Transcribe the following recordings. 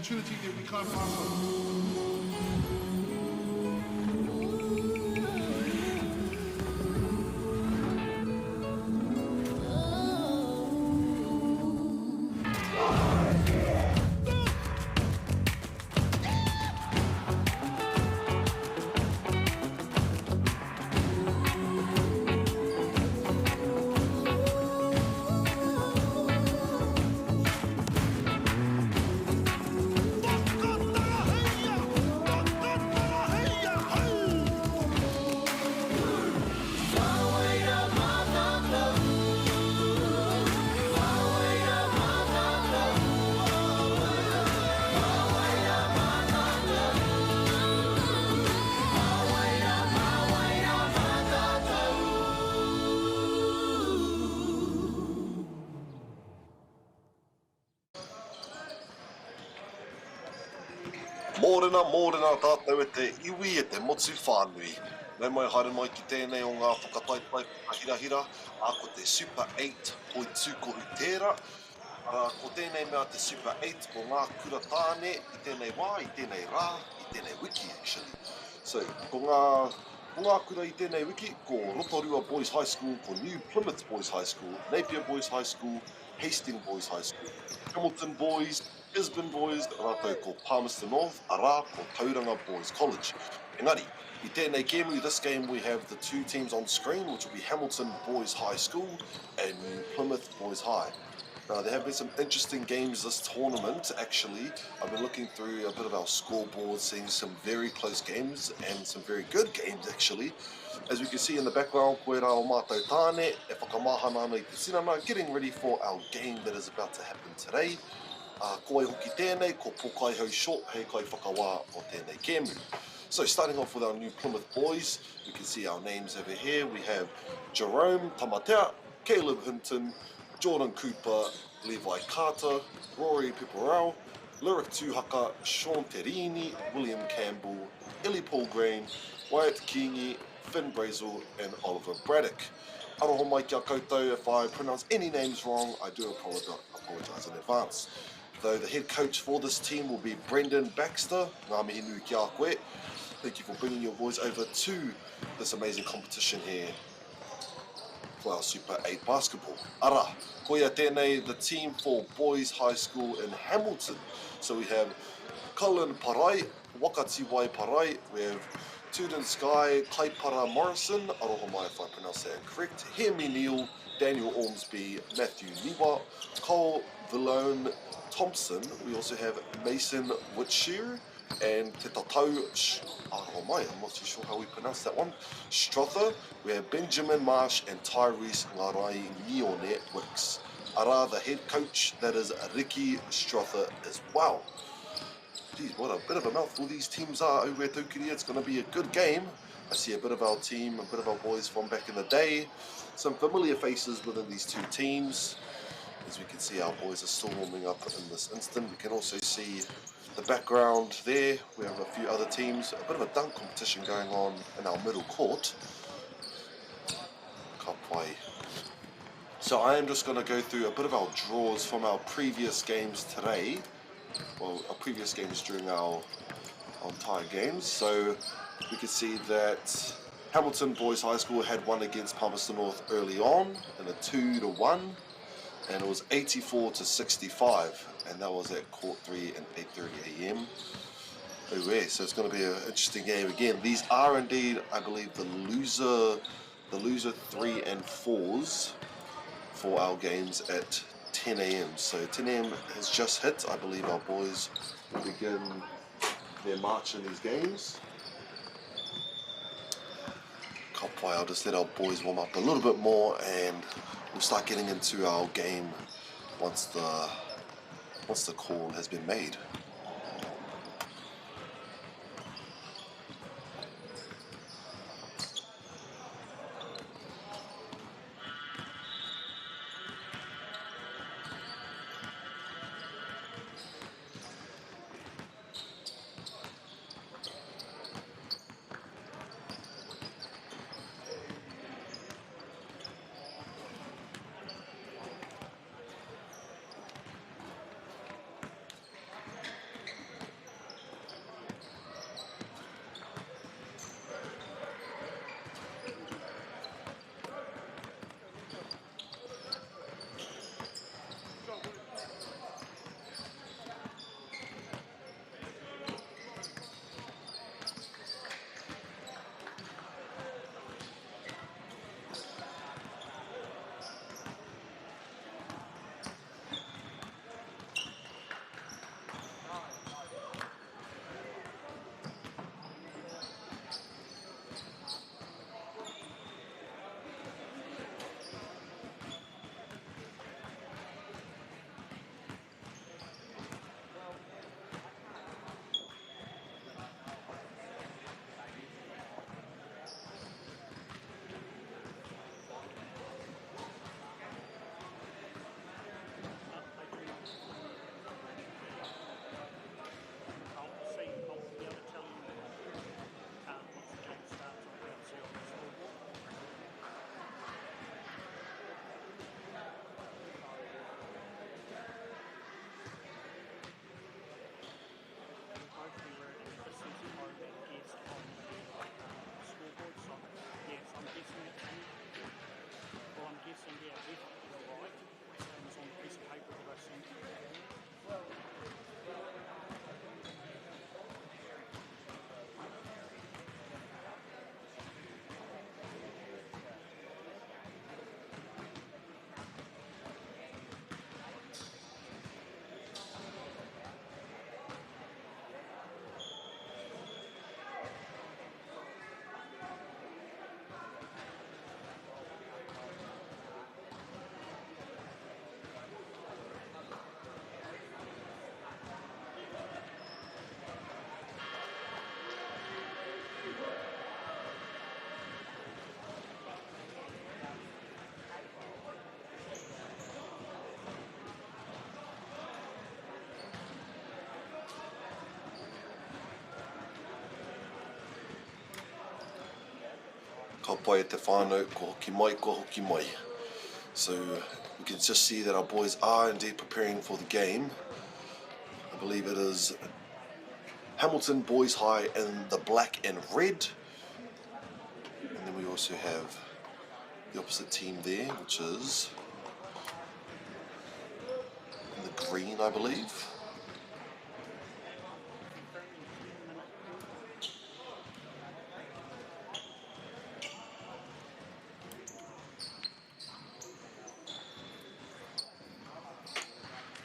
opportunity that we can't pass on. Mōrena tātou e te iwi e te motu whānui. Nau mai haere mai ki tēnei o ngā whakataitai whakahirahira, a ko te Super 8 poi tūkohu tērā. Ko tēnei mea te Super 8 o ngā kura tāne i tēnei wā, i tēnei rā, i tēnei wiki actually. So, ko ngā kura i tēnei wiki, ko Rotorua Boys High School, ko New Plymouth Boys High School, Napier Boys High School, Hastings Boys High School, Hamilton Boys, Gisborne Boys, rātou ko Palmerston North, arā ko Tauranga Boys College. Engari, i tēnei kēmu, this game we have the two teams on screen, which will be Hamilton Boys High School and New Plymouth Boys High. Now, there have been some interesting games this tournament, actually. I've been looking through a bit of our scoreboard, seeing some very close games and some very good games, actually. As we can see in the background, koe rā o mātou tāne, e whakamahana ana i te sinana, getting ready for our game that is about to happen today. Ko ai hoki tēnei, ko pokai hau short, hei kai whakawā o tēnei kēmu. So starting off with our New Plymouth boys, we can see our names over here. We have Jerome Tamatea, Caleb Hinton, Jordan Cooper, Levi Carter, Rory Piparau, Lyric Tuhaka, Sean Terini, William Campbell, Ellie Paul Green, Wyatt Kingi, Finn Brazel, and Oliver Braddock. Aroho mai kia koutou, if I pronounce any names wrong, I do apologise in advance. Though the head coach for this team will be Brendan Baxter. Ngā mihi nui ki a koe. Thank you for bringing your boys over to this amazing competition here for our Super 8 basketball. Ara, ko ia tēnei, the team for Boys High School in Hamilton. So we have Cullen Parai, Wakatiwai Parai, we have Tudin Sky, Kaipara Morrison, aroho mai if I pronounce that correct, Hemi Neal, Daniel Ormsby, Matthew Niwa, Cole Villone Thompson. We also have Mason Whitshire and Te Tatau, aroho mai, I'm not too sure how we pronounce that one, Strother. We have Benjamin Marsh and Tyrese Ngarai Nione Wicks. Ara, the head coach, that is Ricky Strother as well. Geez, what a bit of a mouthful these teams are over at Tukuria. It's going to be a good game. I see a bit of our team, a bit of our boys from back in the day. Some familiar faces within these two teams. As we can see, our boys are still warming up in this instant. We can also see the background there. We have a few other teams. A bit of a dunk competition going on in our middle court. Kapai. So I am just going to go through a bit of our draws from our previous games today. Well, our previous games during our entire games. So we can see that Hamilton Boys High School had won against Palmerston North early on in a 2-1, and it was 84-65, and that was at court 3 and 8:30 AM. Oh yeah, so it's going to be an interesting game again. These are indeed, I believe, the loser 3 and 4s for our games at 10 AM. So 10 AM has just hit. I believe our boys will begin their march in these games. Kapai, I'll just let our boys warm up a little bit more and we'll start getting into our game once the call has been made. guessing they're definitely right. Same as on the piece of paper that I sent you. Ka pai e te whānau, ko hoki mai, ko hoki mai. So we can just see that our boys are indeed preparing for the game. I believe it is Hamilton Boys High in the black and red. And then we also have the opposite team there, which is in the green, I believe.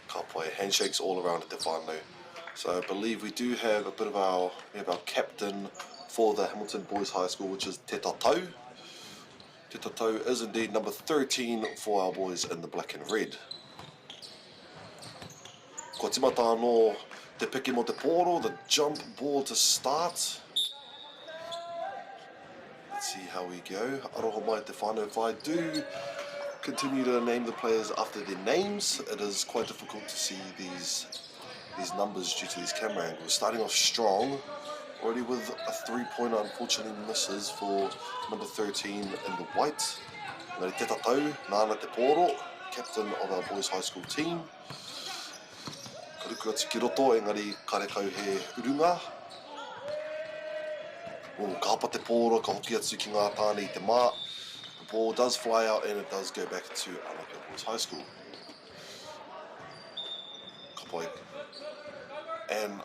Ka pai, handshakes all around at te whānau. So I believe we do have a bit of our captain for the Hamilton Boys High School, which is Te Tatau. Te Tatau is indeed number 13 for our boys in the black and red. Ko timata anō te piki mo te pōro, the jump ball to start. Let's see how we go. Aroha mai te whānau. If I do continue to name the players after their names, it is quite difficult to see these numbers due to these camera angles. Starting off strong, already with a 3-pointer, unfortunately misses for number 13 in the white. Ngari te tatau, nāna te pōro, captain of our boys high school team. Karuku atu ki roto, engari karekau he urunga. Ka hapa te pōro, ka hoki atu ki ngā tāne i te mā. The ball does fly out and it does go back to Napier Boys High School. Ka pai. And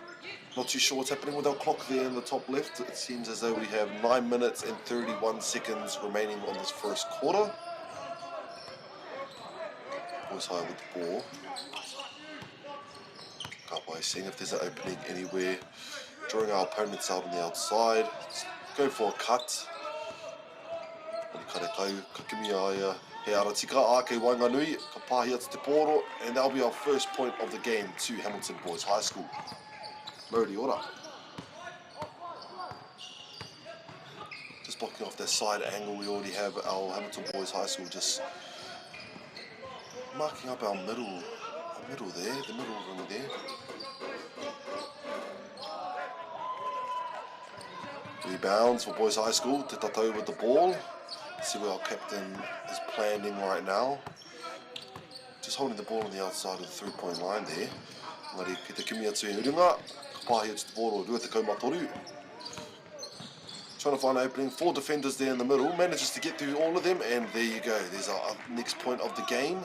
not too sure what's happening with our clock there in the top left. It seems as though we have 9 minutes and 31 seconds remaining on this first quarter. Boys High with the ball. Ka pai, seeing if there's an opening anywhere. Drawing our opponents out on the outside. Let's go for a cut. He ara tika, ake wainganui, ka pāhi atu te pōro, and that'll be our first point of the game to Hamilton Boys High School. Mauri ora. Just blocking off that side angle, we already have our Hamilton Boys High School just marking up our middle there, the middle ring there. Rebounds for Boys High School, Te Tatau with the ball. See where our captain is planning right now. Just holding the ball on the outside of the 3-point line there. Ngari ki te kimi atu e urunga, ka pāhi atu te pōro, rua te kaumatoru. Trying to find an opening, 4 defenders there in the middle, manages to get through all of them, and there you go, there's our next point of the game.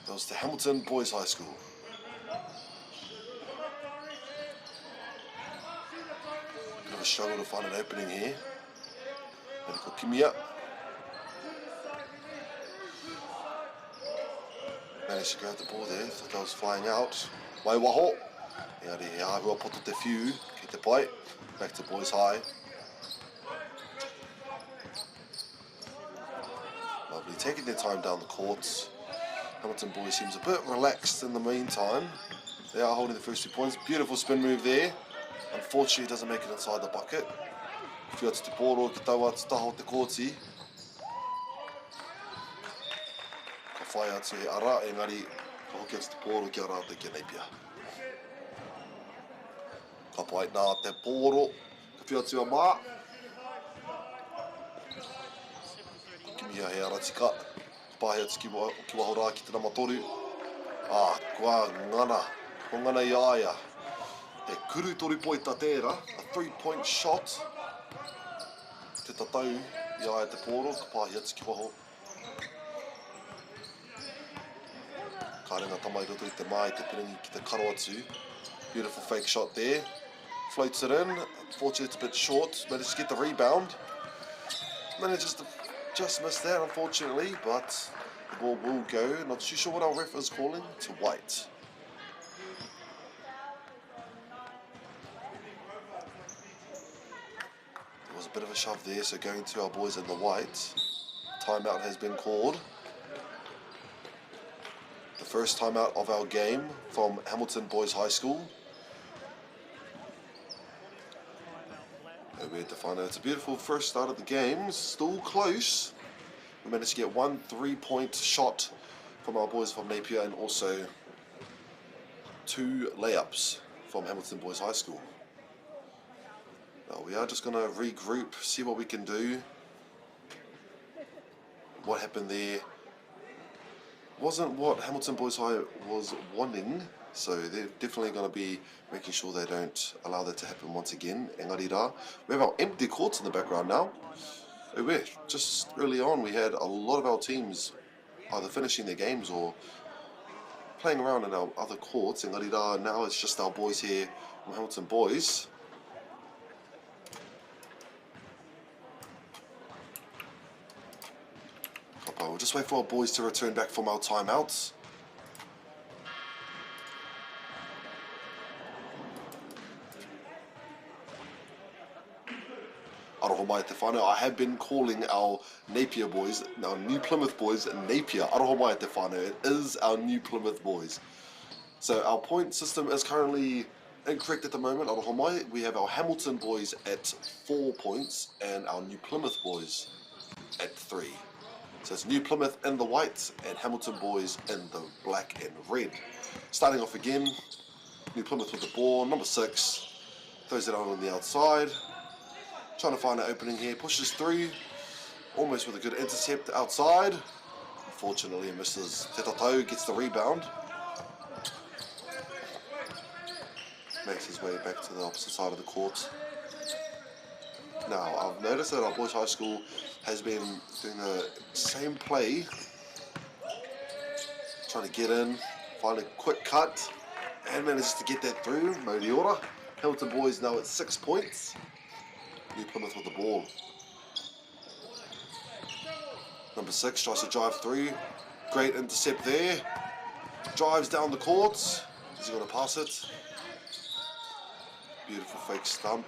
That was the Hamilton Boys High School. Bit of a struggle to find an opening here. Ko Kimia. Managed to grab the ball there, thought that was flying out. Mai waho. Engari he ahua poto te whiu, ki te pai. Back to Boys High. Lovely, taking their time down the courts. Hamilton Boys seems a bit relaxed in the meantime. They are holding the first 2 points. Beautiful spin move there. Unfortunately, it doesn't make it inside the bucket. Whiu atu te pōro ki taua atu taho te kōti. Ka whai atu he ara, engari ka hoki atu te pōro ki ara te ki Napier. Ka pai nā te pōro, ka whiu atu a mā. Kimia he ara tika, ka pāhi atu ki waho rā ki te namatoru. Kua ngana, ko ngana i aia. Te kuru toru poita tērā, a 3-point shot. Te tatau ia e te pōro, ka pāhia tiki waho. Ka renga tamai roto I te mai, te piringi ki te karo atu. Beautiful fake shot there. Floats it in. Unfortunately, it's a bit short. Managed to get the rebound. Manages to just miss that, unfortunately, but the ball will go. Not too sure what our ref is calling. To white. There was a bit of a shove there, so going to our boys in the white. Timeout has been called. The first timeout of our game from Hamilton Boys High School. We had to find out. It's a beautiful first start of the game. Still close. We managed to get 1 3-point shot from our boys from Napier and also 2 layups from Hamilton Boys High School. Now we are just going to regroup, see what we can do. What happened there wasn't what Hamilton Boys High was wanting, so they're definitely going to be making sure they don't allow that to happen once again. Engari rā, we have our empty courts in the background now. Just early on we had a lot of our teams either finishing their games or playing around in our other courts. Engari rā, now it's just our boys here from Hamilton Boys. We'll just wait for our boys to return back from our timeouts. Aroha mai te whānau. I have been calling our Napier boys, our New Plymouth boys, Napier. Aroha mai te whānau. It is our New Plymouth boys. So our point system is currently incorrect at the moment. Aroha mai. We have our Hamilton boys at 4 points and our New Plymouth boys at 3. So it's New Plymouth in the white and Hamilton boys in the black and red. Starting off again, New Plymouth with the ball, number 6, throws it out on the outside. Trying to find an opening here, pushes through, almost with a good intercept outside. Unfortunately, misses. Te Tatau gets the rebound. Makes his way back to the opposite side of the court. Now, I've noticed that our Boys High School has been doing the same play. Trying to get in, find a quick cut, and manages to get that through. Modiora. Hamilton Boys now at 6 points. New Plymouth with the ball. Number 6 tries to drive through. Great intercept there. Drives down the court. Is he going to pass it? Beautiful fake stump.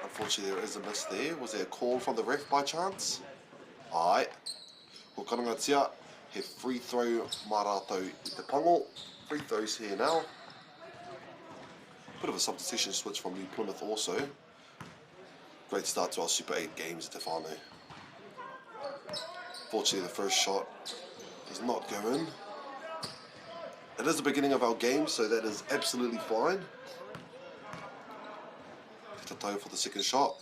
Unfortunately, there is a miss there. Was there a call from the ref by chance? Aye. Ko karangatia, he free throw marato I te pango. Free throws here now. Bit of a substitution switch from New Plymouth also. Great start to our Super 8 games at te whānau. Fortunately, the first shot does not go in. It is the beginning of our game, so that is absolutely fine. Te Tatau for the second shot.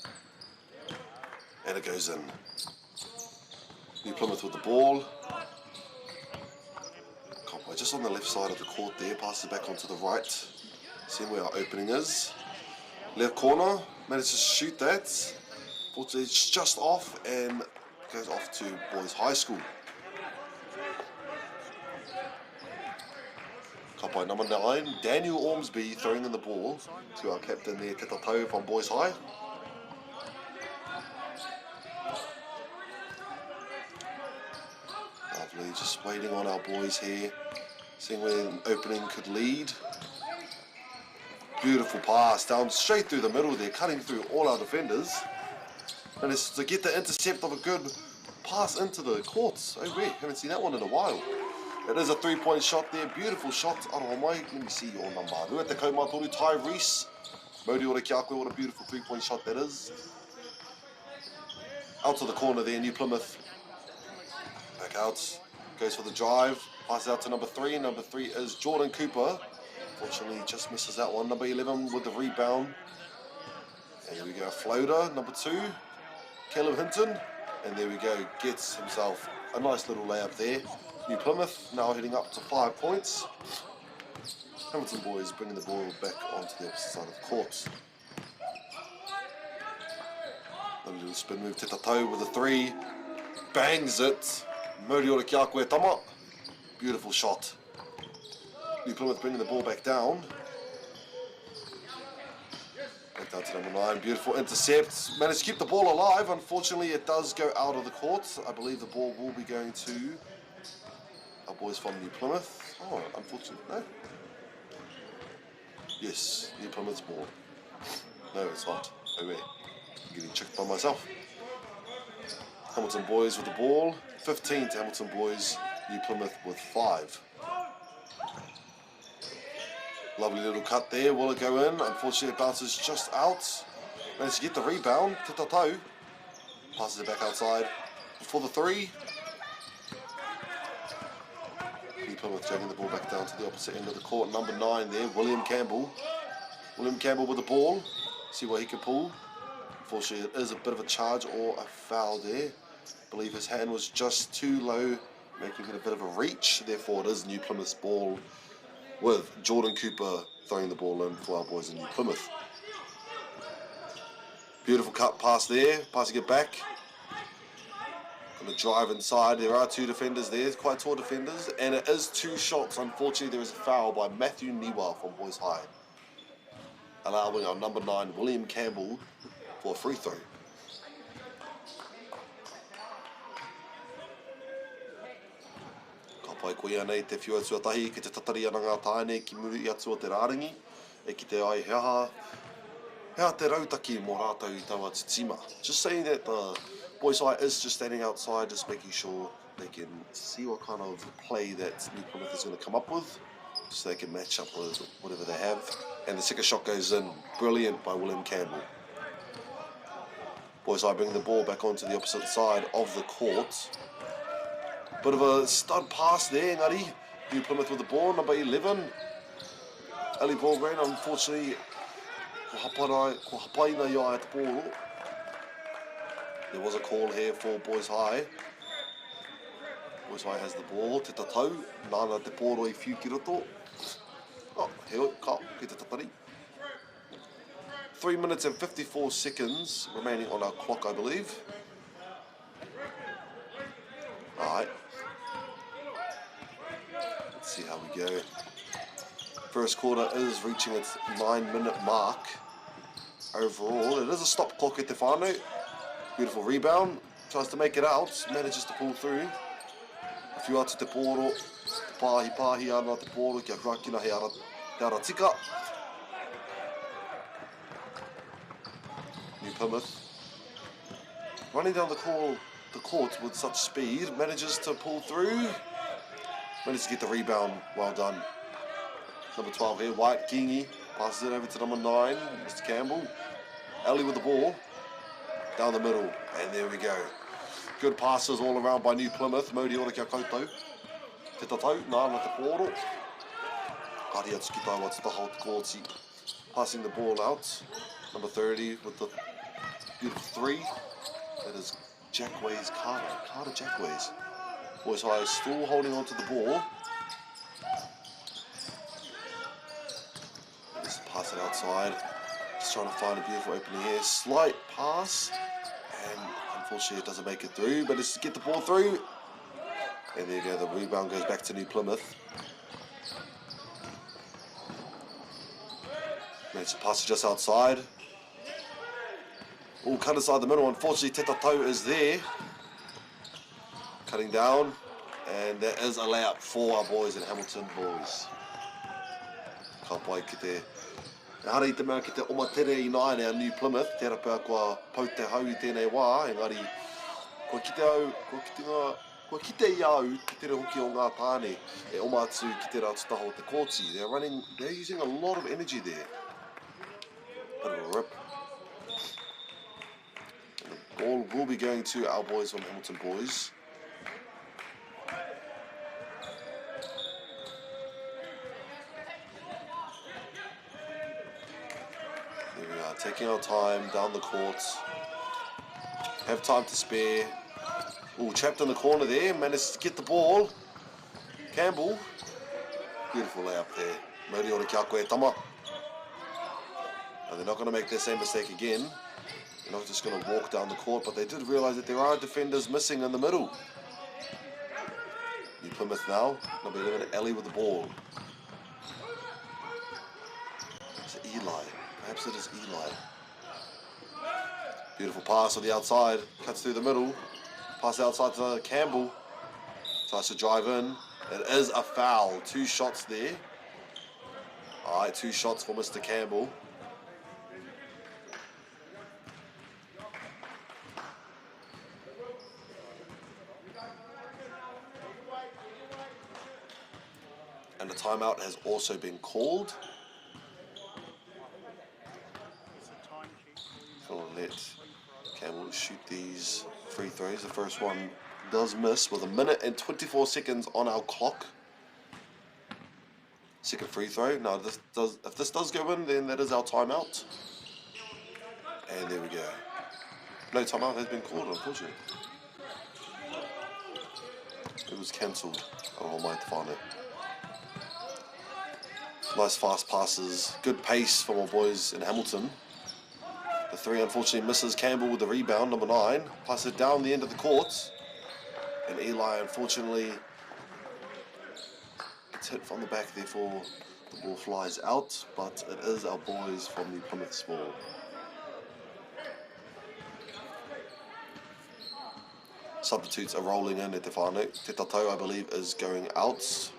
And it goes in. New Plymouth with the ball. Copway just on the left side of the court there. Passes back onto the right. Seeing where our opening is. Left corner. Manages to shoot that. Fortunately, it's just off and goes off to Boys High School. Copway number 9. Daniel Ormsby throwing in the ball to our captain there, Te Tatau from Boys High. Lovely, just waiting on our boys here, seeing where an opening could lead. Beautiful pass down straight through the middle there, cutting through all our defenders. And it's to get the intercept of a good pass into the courts. Oh wait, haven't seen that one in a while. It is a 3-point shot there, beautiful shot. Aroha mai, let me see your number. Rua te kaumatoru, Tyrese. Modi ora ki a koe, what a beautiful 3-point shot that is. Out to the corner there, New Plymouth. Back out, goes for the drive, passes out to number 3. Number 3 is Jordan Cooper. Fortunately, just misses that one. Number 11 with the rebound. And here we go, floater. Number 2, Caleb Hinton. And there we go, gets himself a nice little layup there. New Plymouth now heading up to 5 points. Hamilton Boys bringing the ball back onto the opposite side of the court. Lovely little spin move, te tatau with a 3. Bangs it. Moriora ki a koe tama. Beautiful shot. New Plymouth bringing the ball back down. Back down to number 9. Beautiful intercept. Managed to keep the ball alive. Unfortunately, it does go out of the court. I believe the ball will be going to our boys from New Plymouth. Oh, unfortunately, no. Yes, New Plymouth's ball. No, it's not. No way. I'm getting checked by myself. Hamilton boys with the ball. 15 to Hamilton boys. New Plymouth with 5. Lovely little cut there. Will it go in? Unfortunately, it bounces just out. Managed to get the rebound. Te tatau. Passes it back outside for the 3. New Plymouth dragging the ball back down to the opposite end of the court. Number 9 there, William Campbell. William Campbell with the ball. See what he can pull. Unfortunately, it is a bit of a charge or a foul there. I believe his hand was just too low, making it a bit of a reach. Therefore, it is New Plymouth's ball with Jordan Cooper throwing the ball in for our boys in New Plymouth. Beautiful cut pass there, passing it back. Going to drive inside. There are 2 defenders there, quite tall defenders, and it is 2 shots. Unfortunately, there is a foul by Matthew Niwa from Boys High, allowing our number 9, William Campbell, for a free throw. Ka pai koe nei te whiua tuatahi ki te tatari ana ngā tāne ki muri i atua te rārangi, e ki te ai hea te rautaki mō rātou I taua titima. Just saying that the Boys High is just standing outside, just making sure they can see what kind of play that New Plymouth is going to come up with, so they can match up with whatever they have. And the second shot goes in. Brilliant by William Campbell. Boys High bringing the ball back onto the opposite side of the court. Bit of a stud pass there, Ngari. New Plymouth with the ball, number 11. Ali Ballgrain, unfortunately, ko hapaina ia at the ball. There was a call here for Boys High. Boys High has the ball. Te tatau. Nāna te pōro I whiu ki roto. Oh, heo, ka, ki te tatari. 3 minutes and 54 seconds remaining on our clock, I believe. Alright. Let's see how we go. First quarter is reaching its 9-minute mark. Overall, it is a stop clock at te whānau. Beautiful rebound, tries to make it out, manages to pull through. A few atu te pōro, te pāhi ana te pōro, kia rakina he ara tika. New Plymouth, running down the court with such speed, manages to pull through. Manages to get the rebound, well done. Number 12 here, White Kingi, passes it over to number 9, Mr. Campbell. Ali with the ball. Down the middle, and there we go. Good passes all around by New Plymouth. Moriora kia koutou. Te tatau, nāna te pōro. Kari atu ki taua te taha o te kōti. Passing the ball out. Number 30 with the beautiful 3. That is Jackways Carter Jackways. Boys High still holding on to the ball. Just pass it outside. Just trying to find a beautiful opening here. Slight pass. And unfortunately it doesn't make it through, but it's to get the ball through. And there you go, the rebound goes back to New Plymouth. Managed to pass it just outside. Oh, cut inside the middle. Unfortunately, Te Tatau is there. Cutting down. And there is a layup for our boys in Hamilton boys. Ka pai ki te... Hara I te mea ki te omatere I nāne a New Plymouth, tērā pēr kua pau te hau I tēnei wā, engari, kua kite I au, ki tere hoki o ngā tāne, e oma atu ki te rā tutaho o te kōti. They're using a lot of energy there. Bit of a rip. And the ball will be going to our boys from Hamilton boys. Taking our time down the court. Have time to spare. Oh, trapped in the corner there. Managed to get the ball. Campbell. Beautiful layup there. Moriora kia koe tama. And they're not going to make the same mistake again. They're not just going to walk down the court, but they did realise that there are defenders missing in the middle. New Plymouth now, number 11, Ellie with the ball. It's Eli. Perhaps it is Eli. Beautiful pass on the outside. Cuts through the middle. Pass outside to Campbell. Tries to drive in. It is a foul. 2 shots there. Alright, 2 shots for Mr. Campbell. And the timeout has also been called. So I'll let Campbell shoot these free throws. The first one does miss with 1 minute and 24 seconds on our clock. Second free throw. Now, if this does go in, then that is our timeout. And there we go. No timeout has been called, unfortunately. It was cancelled. Oh, my Tefano. Nice fast passes. Good pace from our boys in Hamilton. The 3 unfortunately misses. Campbell with the rebound, number 9. Pass it down the end of the court. And Eli, unfortunately, gets hit from the back, therefore the ball flies out. But it is our boys from the Plymouth Small. Substitutes are rolling in at Tefano. Te Tatau, I believe, is going out.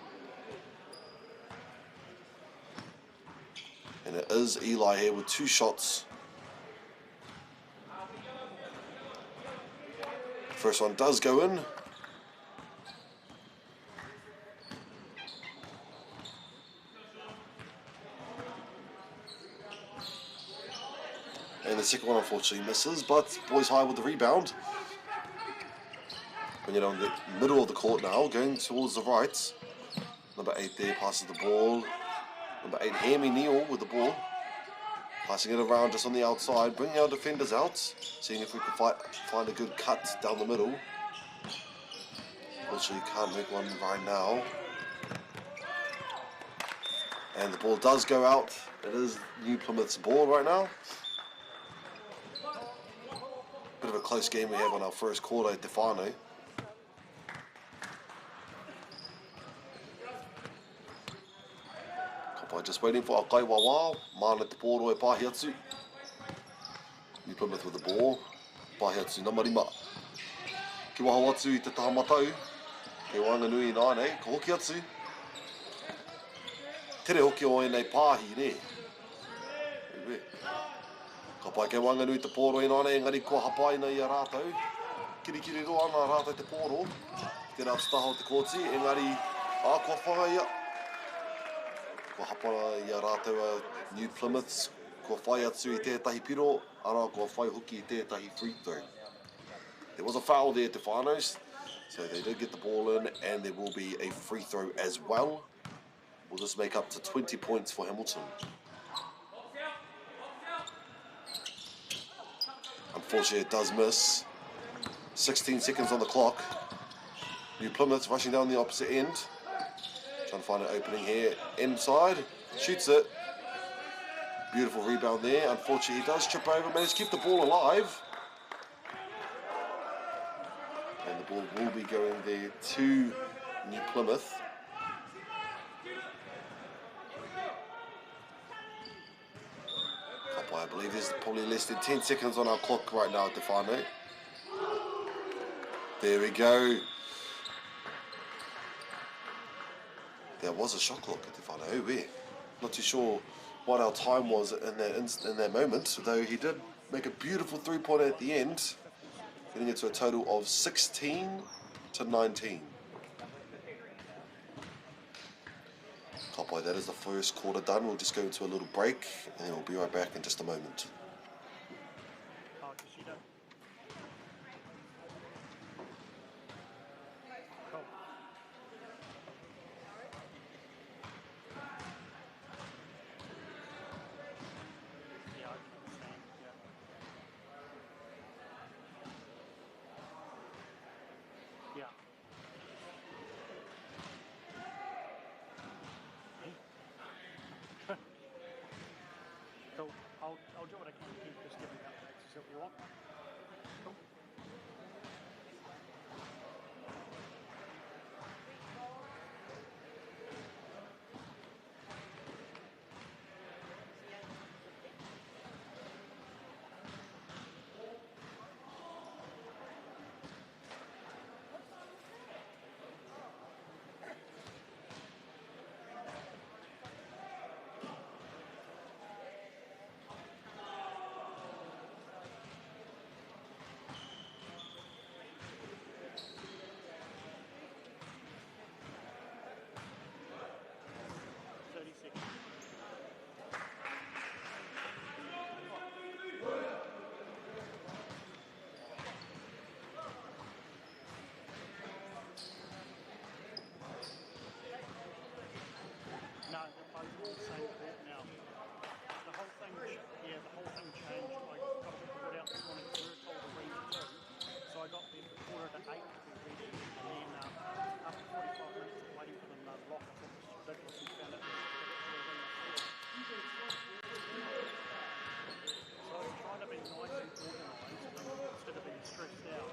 And it is Eli here with 2 shots. First one does go in. And the second one unfortunately misses, but boys high with the rebound. Bring it on the middle of the court now, going towards the right. Number 8 there passes the ball. Number 8, Hemi Neal with the ball. Passing it around just on the outside, bringing our defenders out. Seeing if we can find a good cut down the middle. Unfortunately, can't make one right now. And the ball does go out. It is New Plymouth's ball right now. Bit of a close game we have on our first quarter at Tefano. Kapai just waiting for Akai Wawa. Mana te pōro e Pāhiatsu. New Plymouth with the ball. Pāhiatsu number 5. Ki waho atu I te tahamatau. Ke Wanganui nāne, ka hoki atu. Tere hoki o enei pāhi ne. Ka pai ke Wanganui te pōro I nāne, engari kua hapai nei a rātou. Kirikiri roa ana rātou te pōro. Te rā staho te kōti, engari kua whai ia. Kua hapana I a rātou a New Plymouths. Kua whai atu I tētahi piro, ara kua whai hoki I tētahi free throw. There was a foul there, Tefanos. So they did get the ball in, and there will be a free throw as well. Will this make up to 20 points for Hamilton? Unfortunately, it does miss. 16 seconds on the clock. New Plymouth rushing down the opposite end. Trying to find an opening here. Inside. Shoots it. Beautiful rebound there. Unfortunately, he does trip over. Managed to keep the ball alive. And the ball will be going there to New Plymouth. I believe there's probably less than 10 seconds on our clock right now at Tefano. There we go. There was a shot clock at Tefano. Oh, we're not too sure what our time was in that moment, though he did make a beautiful 3-pointer at the end, getting it to a total of 16 to 19. Kapai, that is the first quarter done. We'll just go into a little break, and then we'll be right back in just a moment. I'll do what I can to keep just giving updates. Is that what you want? Cool. No, they're both on the same court now. The whole thing, the whole thing changed. I got the court out this morning. We were told to read at 2, so I got there for 8 to be ready, and then after 45 minutes of waiting for them to lock, I thought this was ridiculous and found out so trying to be nice and organised instead of being stressed out.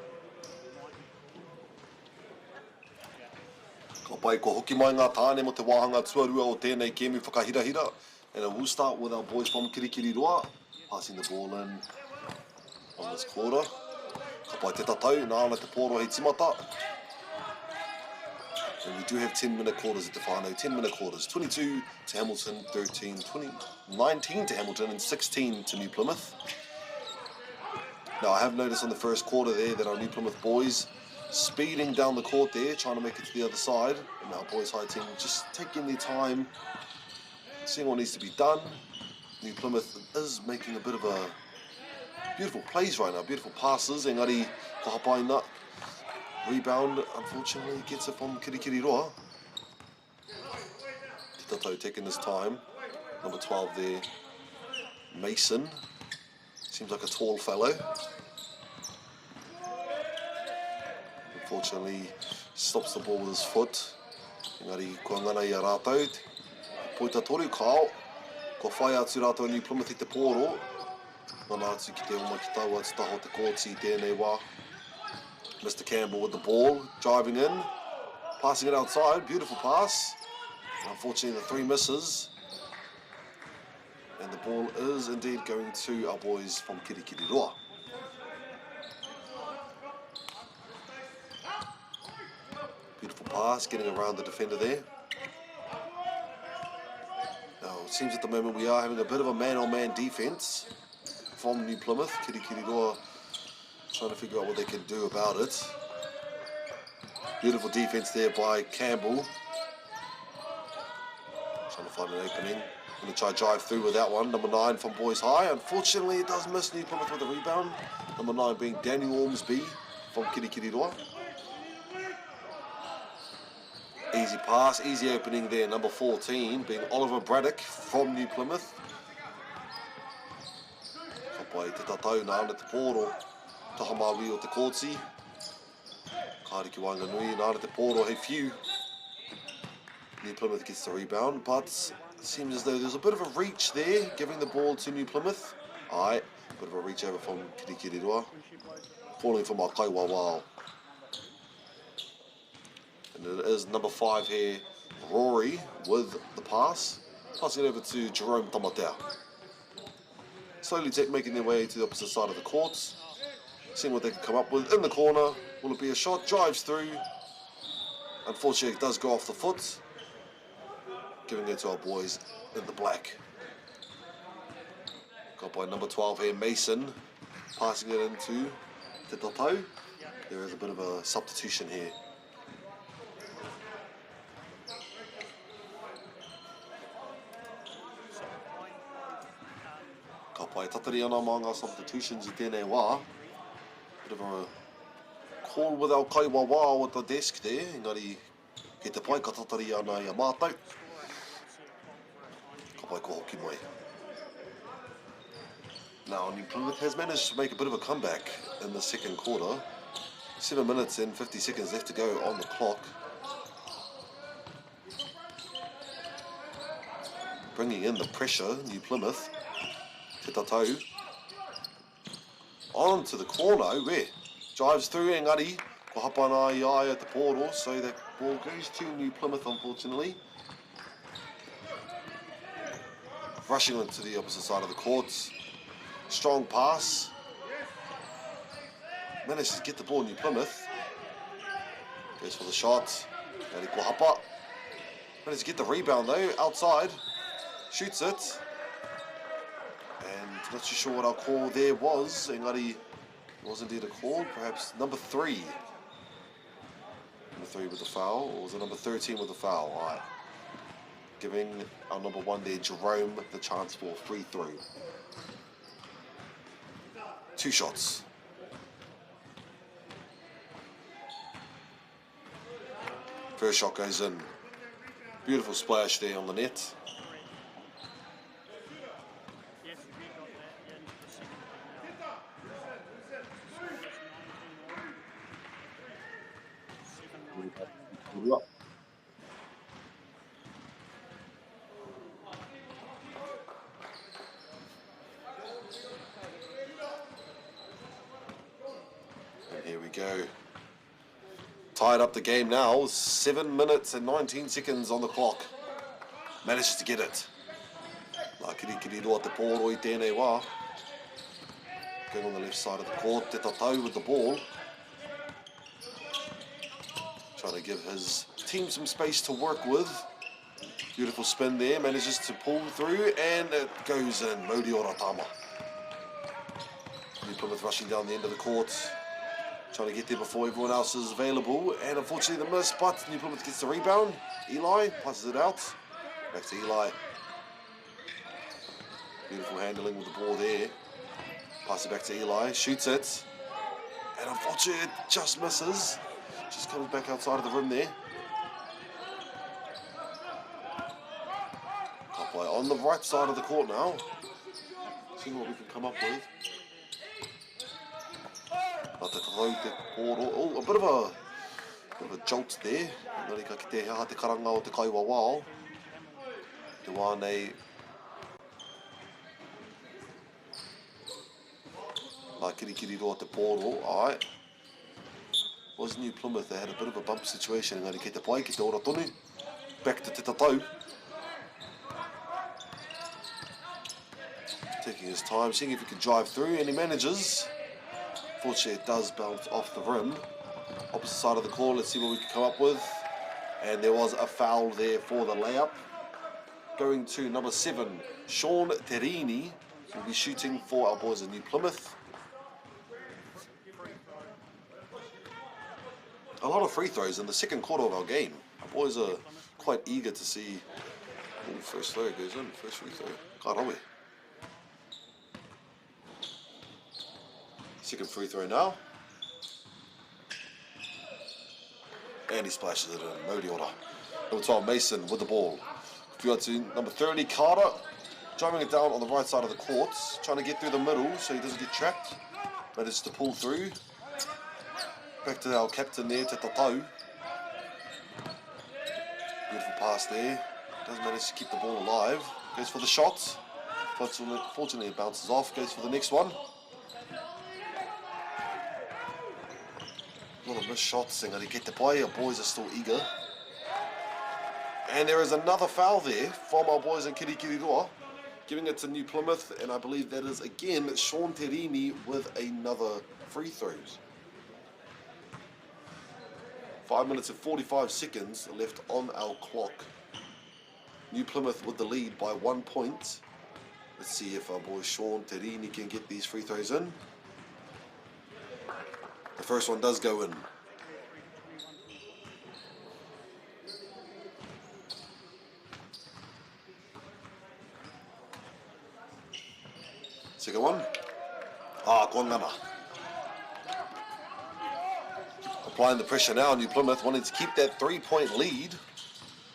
Ka pai ko hoki mai ngā tāne mo te wāhanga tuarua o tēnei kēmu whakahirahira. And we'll start with our boys from Kirikiriroa, passing the ball in on this quarter. Ka pai te tatau, nāna te pōro hei timata. And we do have 10-minute quarters at the whānau, 10-minute quarters. 22 to Hamilton, 19 to Hamilton, and 16 to New Plymouth. Now, I have noticed on the first quarter there that our New Plymouth boys speeding down the court there, trying to make it to the other side. And our boys high team just taking their time, seeing what needs to be done. New Plymouth is making a bit of a beautiful plays right now, beautiful passes. Engari, ko hapaina. Rebound, unfortunately, gets it from Kirikiriroa. Titato taking his time. Number 12 there, Mason. Seems like a tall fellow. Unfortunately, stops the ball with his foot. Engari, kua ngana I a rātou. Poita toru kao. Ko whai atu rātou New Plymouth I te pōro. Ngana atu ki te oma ki tau atu taho te kōti I tēnei wā. Mr. Campbell with the ball, driving in, passing it outside, beautiful pass. Unfortunately, the 3 misses. And the ball is indeed going to our boys from Kirikiriroa. Beautiful pass, getting around the defender there. Now, it seems at the moment we are having a bit of a man-on-man defence from New Plymouth. Kirikiriroa trying to figure out what they can do about it. Beautiful defense there by Campbell. Trying to find an opening. Going to try drive through with that one. Number 9 from Boys High. Unfortunately, it does miss New Plymouth with a rebound. Number 9 being Daniel Ormsby from Kirikiriroa. Easy pass, easy opening there. Number 14 being Oliver Braddock from New Plymouth. Kapai te tatau nā ana te pōro. Tahamawi o te kōti. Kāri ki Wainganui, nāna te pōro hei whiu. New Plymouth gets the rebound, but it seems as though there's a bit of a reach there, giving the ball to New Plymouth. Aye, bit of a reach over from Kirikiriroa. Calling for my Kaiwawao. And it is number 5 here, Rory, with the pass. Passing it over to Jerome Tamatea. Slowly making their way to the opposite side of the court. Seeing what they can come up with in the corner. Will it be a shot? Drives through. Unfortunately, it does go off the foot. Giving it to our boys in the black. Got by number 12 here, Mason. Passing it into Te Tatau. There is a bit of a substitution here. Ka pai tatari ana mā ngā substitutions I tēnei wā. Bit of a call with our Kaiwawao at the desk there. Engari, he te pai ka tatari ana I a mātou. Ka pai ko hoki mai. Now, New Plymouth has managed to make a bit of a comeback in the second quarter. 7 minutes and 50 seconds left to go on the clock. Bringing in the pressure, New Plymouth. Te tatau. onto the corner, where drives through, engari, ko hapana I eye at the portal, so that ball goes to New Plymouth, unfortunately. Rushing onto the opposite side of the court. Strong pass. Manages to get the ball, New Plymouth. Goes for the shot. Engari ko hapa. Manages to get the rebound though, outside. Shoots it. And not too sure what our call there was. Engari was indeed a call, perhaps number 3. Number 3 with the foul, or was it number 13 with the foul? Alright. Giving our number 1 there, Jerome, the chance for a free throw. 2 shots. First shot goes in. Beautiful splash there on the net. Yes, we got that into the second one now. 7-19. And here we go. Tied up the game now, 7 minutes and 19 seconds on the clock. Manages to get it. La kiri roa te pōro I tēnei wā. Going on the left side of the court, Te Tatau with the ball. Trying to give his team some space to work with. Beautiful spin there, manages to pull through, and it goes in. Mauri Oratama. New Plymouth rushing down the end of the court. Trying to get there before everyone else is available, and unfortunately the miss, but New Plymouth gets the rebound. Eli passes it out. Back to Eli. Beautiful handling with the ball there. Pass it back to Eli, shoots it. And unfortunately it just misses. Just comes back outside of the rim there. Kapai on the right side of the court now. Seeing what we can come up with. Oh, a bit of a jolt there. Nari ka ki te hea te karanga o te kaiwa wao. Te wānei. Nā kiri roa te pōro. Alright. Was New Plymouth, they had a bit of a bump situation. Ngari kei te pai, ki te ora tonu. Back to Te Tatau. Taking his time, seeing if he can drive through, and he manages. Fortunately, it does bounce off the rim. Opposite side of the court, let's see what we can come up with. And there was a foul there for the layup. Going to number 7, Sean Terini will be shooting for our boys in New Plymouth. A lot of free throws in the second quarter of our game. Our boys are quite eager to see. Ooh, first throw goes in, first free throw. Karawe. Second free throw now. And he splashes it in. Mauri ora. Number 12, Mason with the ball. If to number 30, Carter. Driving it down on the right side of the court. Trying to get through the middle so he doesn't get trapped. Manages to pull through. Back to our captain there, Te Tatau. Beautiful pass there. Does manage to keep the ball alive. Goes for the shot. Fortunately, it bounces off. Goes for the next one. A lot of missed shots. Engari get the play. Our boys are still eager. And there is another foul there from our boys in Kirikiriroa. Giving it to New Plymouth. And I believe that is again Sean Terini with another free throws. 5 minutes and 45 seconds left on our clock. New Plymouth with the lead by 1 point. Let's see if our boy Sean Terini can get these free throws in. The first one does go in. Second one. Kongana. Applying the pressure now, New Plymouth wanting to keep that 3-point lead.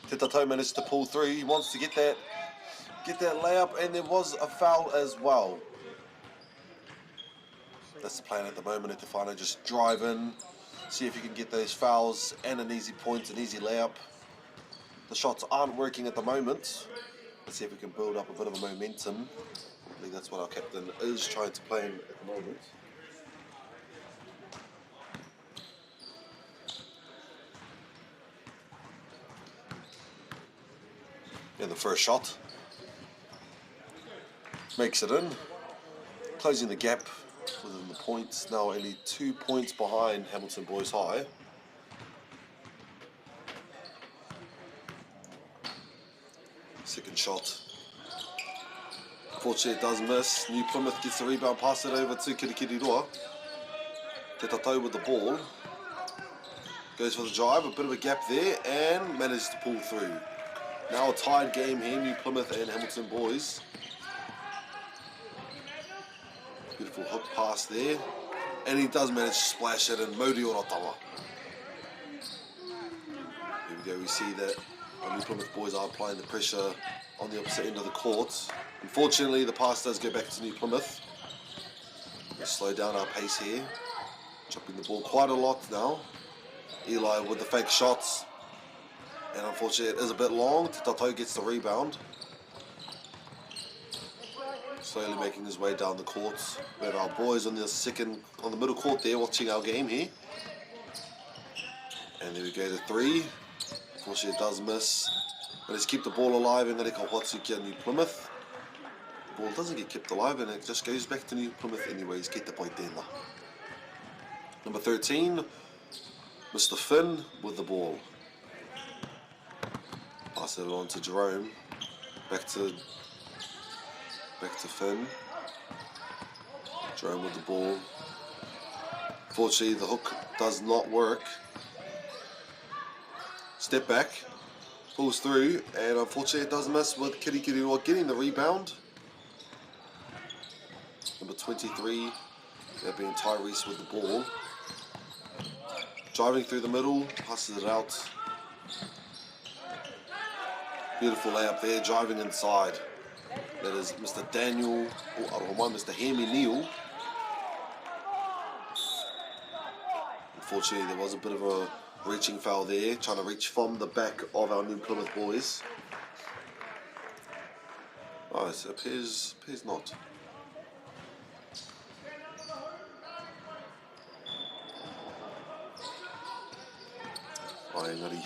Te Tatau managed to pull through. He wants to get that layup, and there was a foul as well. That's the plan at the moment, at Tefano. Just drive in, see if you can get those fouls and an easy point, an easy layup. The shots aren't working at the moment. Let's see if we can build up a bit of a momentum. I believe that's what our captain is trying to play in at the moment. in the first shot. Makes it in. Closing the gap within the points. Now only 2 points behind Hamilton Boys High. Second shot. Unfortunately, it does miss. New Plymouth gets the rebound, pass it over to Kirikiriroa. Te Tatau with the ball. Goes for the drive, a bit of a gap there, and manages to pull through. Now a tied game here, New Plymouth and Hamilton Boys. Beautiful hook pass there. And he does manage to splash it in. Mauri Oratawa. Here we go, we see that our New Plymouth boys are applying the pressure on the opposite end of the court. Unfortunately, the pass does go back to New Plymouth. Let's slow down our pace here. Dropping the ball quite a lot now. Eli with the fake shots. And unfortunately, it is a bit long. Tato gets the rebound. Slowly making his way down the court. We have our boys on the middle court there watching our game here. And there we go, the three. Unfortunately, it does miss. But let's keep the ball alive and Ngareka Watsuki and New Plymouth. The ball doesn't get kept alive and it just goes back to New Plymouth anyways. Get the point there. Number 13, Mr. Finn with the ball. Pass it on to Jerome. Back to Finn. Jerome with the ball. Unfortunately, the hook does not work. Step back. Pulls through. And unfortunately, it does miss with Kirikiriroa getting the rebound. Number 23. That being Tyrese with the ball. Driving through the middle. Passes it out. Beautiful layup there. Driving inside. That is Mr. Daniel, Mr. Hemi Neal. Unfortunately, there was a bit of a reaching foul there, trying to reach from the back of our New Plymouth boys. Oh, it appears not. Ai, engari.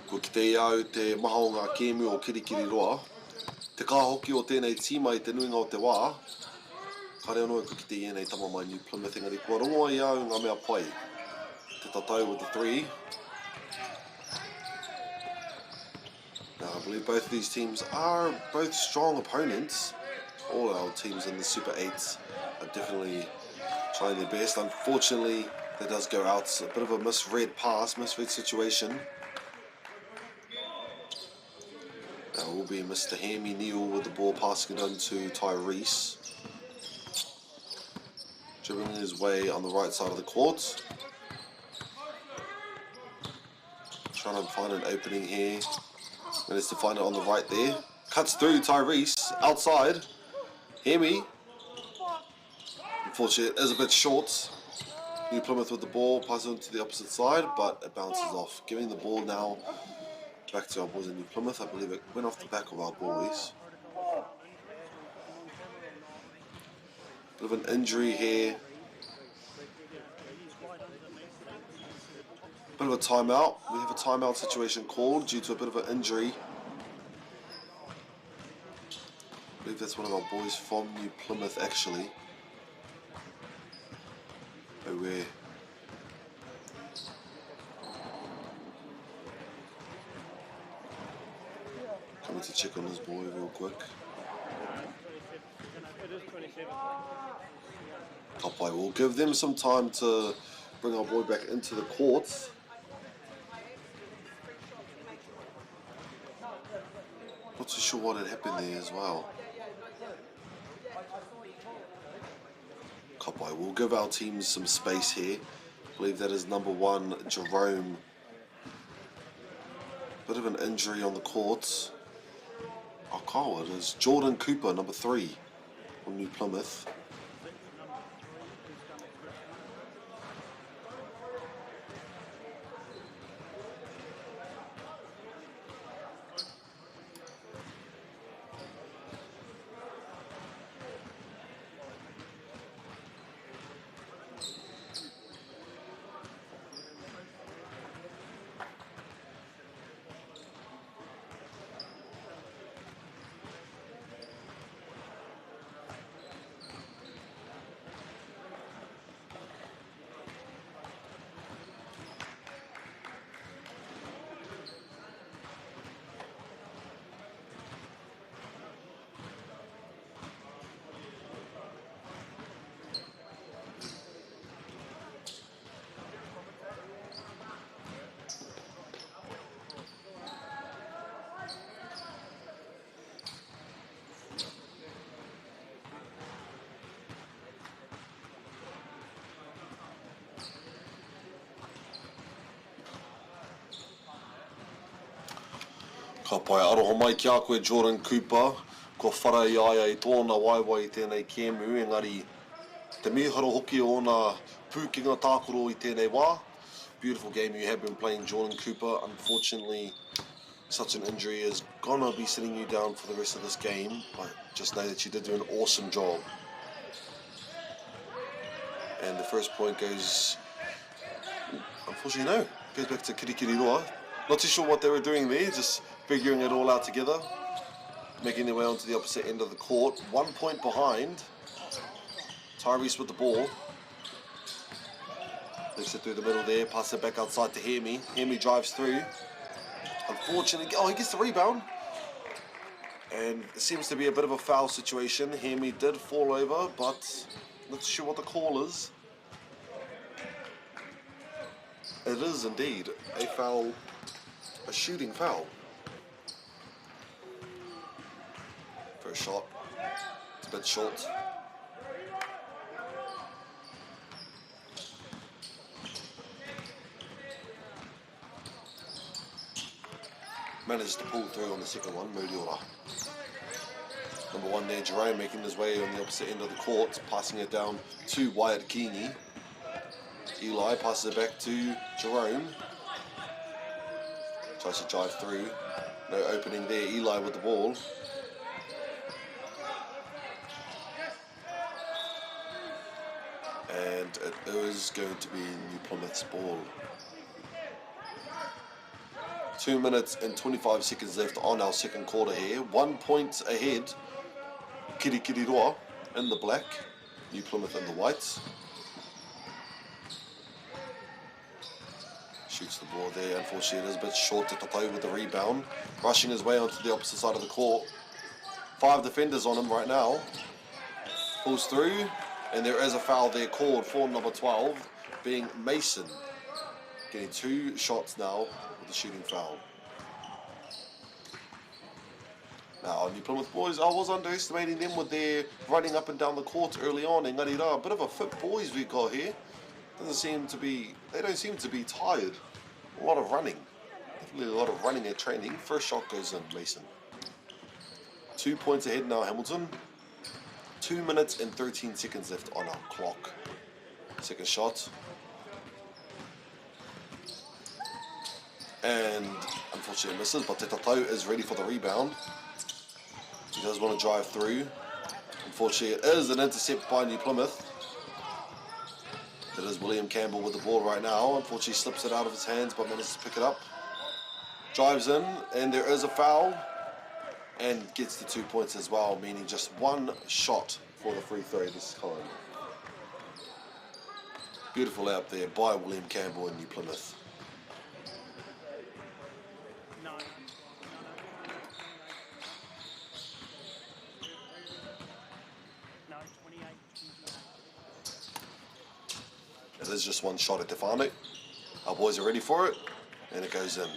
Ko ki te iau te maha o ngā kēmu o Kirikiriroa. Te kāhoki o tēnei tīma i te nuinga o te wā. Ka reo noa ko ki te ienei tama mai New Plymouth engari. Kua rongoa i au ngā mea pai. Te tatau with the three. Now, I believe both of these teams are both strong opponents. All our teams in the Super 8s are definitely trying their best. Unfortunately, that does go out. It's a bit of a misread pass, misread situation. Now will be Mr. Hemi Neal with the ball, passing it on to Tyrese. Dribbling his way on the right side of the court. Trying to find an opening here. Managed to find it on the right there. Cuts through Tyrese, outside. Hemi. Unfortunately, it is a bit short. New Plymouth with the ball, passes on to the opposite side, but it bounces off. Giving the ball now back to our boys in New Plymouth. I believe it went off the back of our boys. Bit of an injury here. Bit of a timeout. We have a timeout situation called due to a bit of an injury. I believe that's one of our boys from New Plymouth actually. Where coming to check on this boy real quick. Kapai will give them some time to bring our boy back into the courts. Not too sure what had happened there as well. Kapai will give our teams some space here. I believe that is number 1, Jerome. Bit of an injury on the courts. Oh, it is Jordan Cooper, number 3 from New Plymouth. Ka pai aroho mai ki a koe Jordan Cooper, ko wharai ai ai tōna waiwai i tēnei kēmu, engari te miharo hoki o ngā pūkinga tākoro i tēnei wā. Beautiful game you have been playing, Jordan Cooper. Unfortunately, such an injury is gonna be sitting you down for the rest of this game, but just know that you did do an awesome job. And the first point goes, unfortunately no, goes back to Kirikiriroa. Not too sure what they were doing there, just figuring it all out together, making their way onto the opposite end of the court. 1 point behind. Tyrese with the ball. Lifts it through the middle there, passes it back outside to Hemi. Hemi drives through. Unfortunately, he gets the rebound. And it seems to be a bit of a foul situation. Hemi did fall over, but not sure what the call is. It is indeed a foul, a shooting foul. First shot, it's a bit short. Managed to pull through on the second one, Muriora. Number one there, Jerome making his way on the opposite end of the court, passing it down to Wyatt Keeney. Eli passes it back to Jerome. Tries to drive through. No opening there, Eli with the ball. And it is going to be New Plymouth's ball. 2 minutes and 25 seconds left on our second quarter here. 1 point ahead. Kirikiriroa in the black. New Plymouth in the whites. Shoots the ball there. Unfortunately, it is a bit short to Tatou with the rebound. Rushing his way onto the opposite side of the court. 5 defenders on him right now. Pulls through. And there is a foul there called for number 12, being Mason. Getting 2 shots now with the shooting foul. Now, New Plymouth boys, I was underestimating them with their running up and down the court early on. Engari rā, a bit of a fit boys we've got here. They don't seem to be tired. A lot of running. Definitely a lot of running at training. First shot goes in, Mason. 2 points ahead now, Hamilton. 2 minutes and 13 seconds left on our clock. Second shot. And unfortunately misses, but Te Tatou is ready for the rebound. He does want to drive through. Unfortunately, it is an intercept by New Plymouth. It is William Campbell with the ball right now. Unfortunately, slips it out of his hands, but manages to pick it up. Drives in, and there is a foul. And gets the 2 points as well, meaning just 1 shot for the free throw this time. Beautiful layup there by William Campbell in New Plymouth. It is just 1 shot at Tefano. Our boys are ready for it, and it goes in.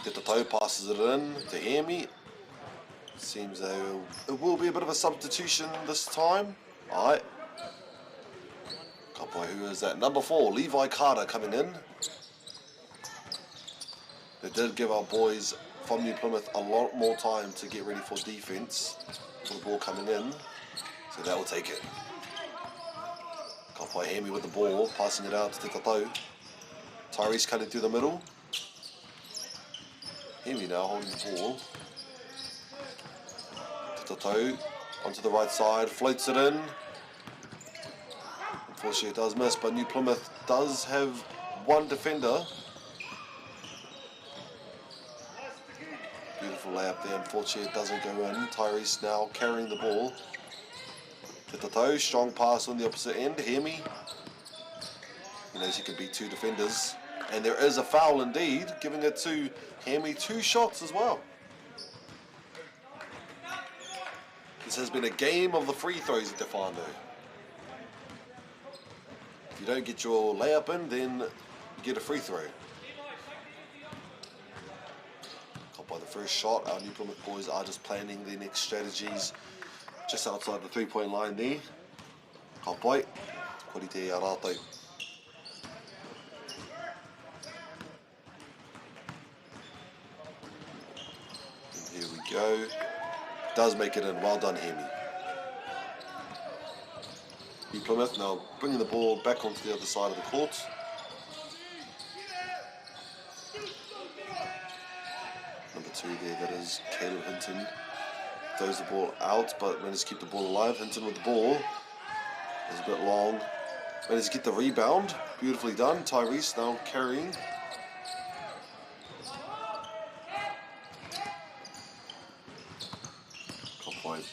Te Tatou passes it in to Hemi. Seems though it will be a bit of a substitution this time. Alright. Can't boy, who is that? Number 4, Levi Carter coming in. They did give our boys from New Plymouth a lot more time to get ready for defense. For the ball coming in. So that will take it. Can't boy, Hemi with the ball, passing it out to Te Tatou. Tyrese cutting through the middle. Hemi now holding the ball. Tatou onto the right side, floats it in. Unfortunately it does miss, but New Plymouth does have 1 defender. Beautiful layup there, unfortunately it doesn't go in. Tyrese now carrying the ball. Tatou, strong pass on the opposite end, Hemi. He knows he can beat 2 defenders. And there is a foul indeed, giving it to Hemi 2 shots as well. This has been a game of the free throws at Defando. If you don't get your layup in, then you get a free throw. Caught by the first shot. Our New Plymouth boys are just planning their next strategies just outside the 3-point line there. Caught by. Kori te arato. go. Does make it in. Well done, Hemi. New Plymouth now bringing the ball back onto the other side of the court. Number 2 there, that is Caleb Hinton. Throws the ball out, but manages to keep the ball alive. Hinton with the ball. It's a bit long. Manages to get the rebound. Beautifully done. Tyrese now carrying. Point.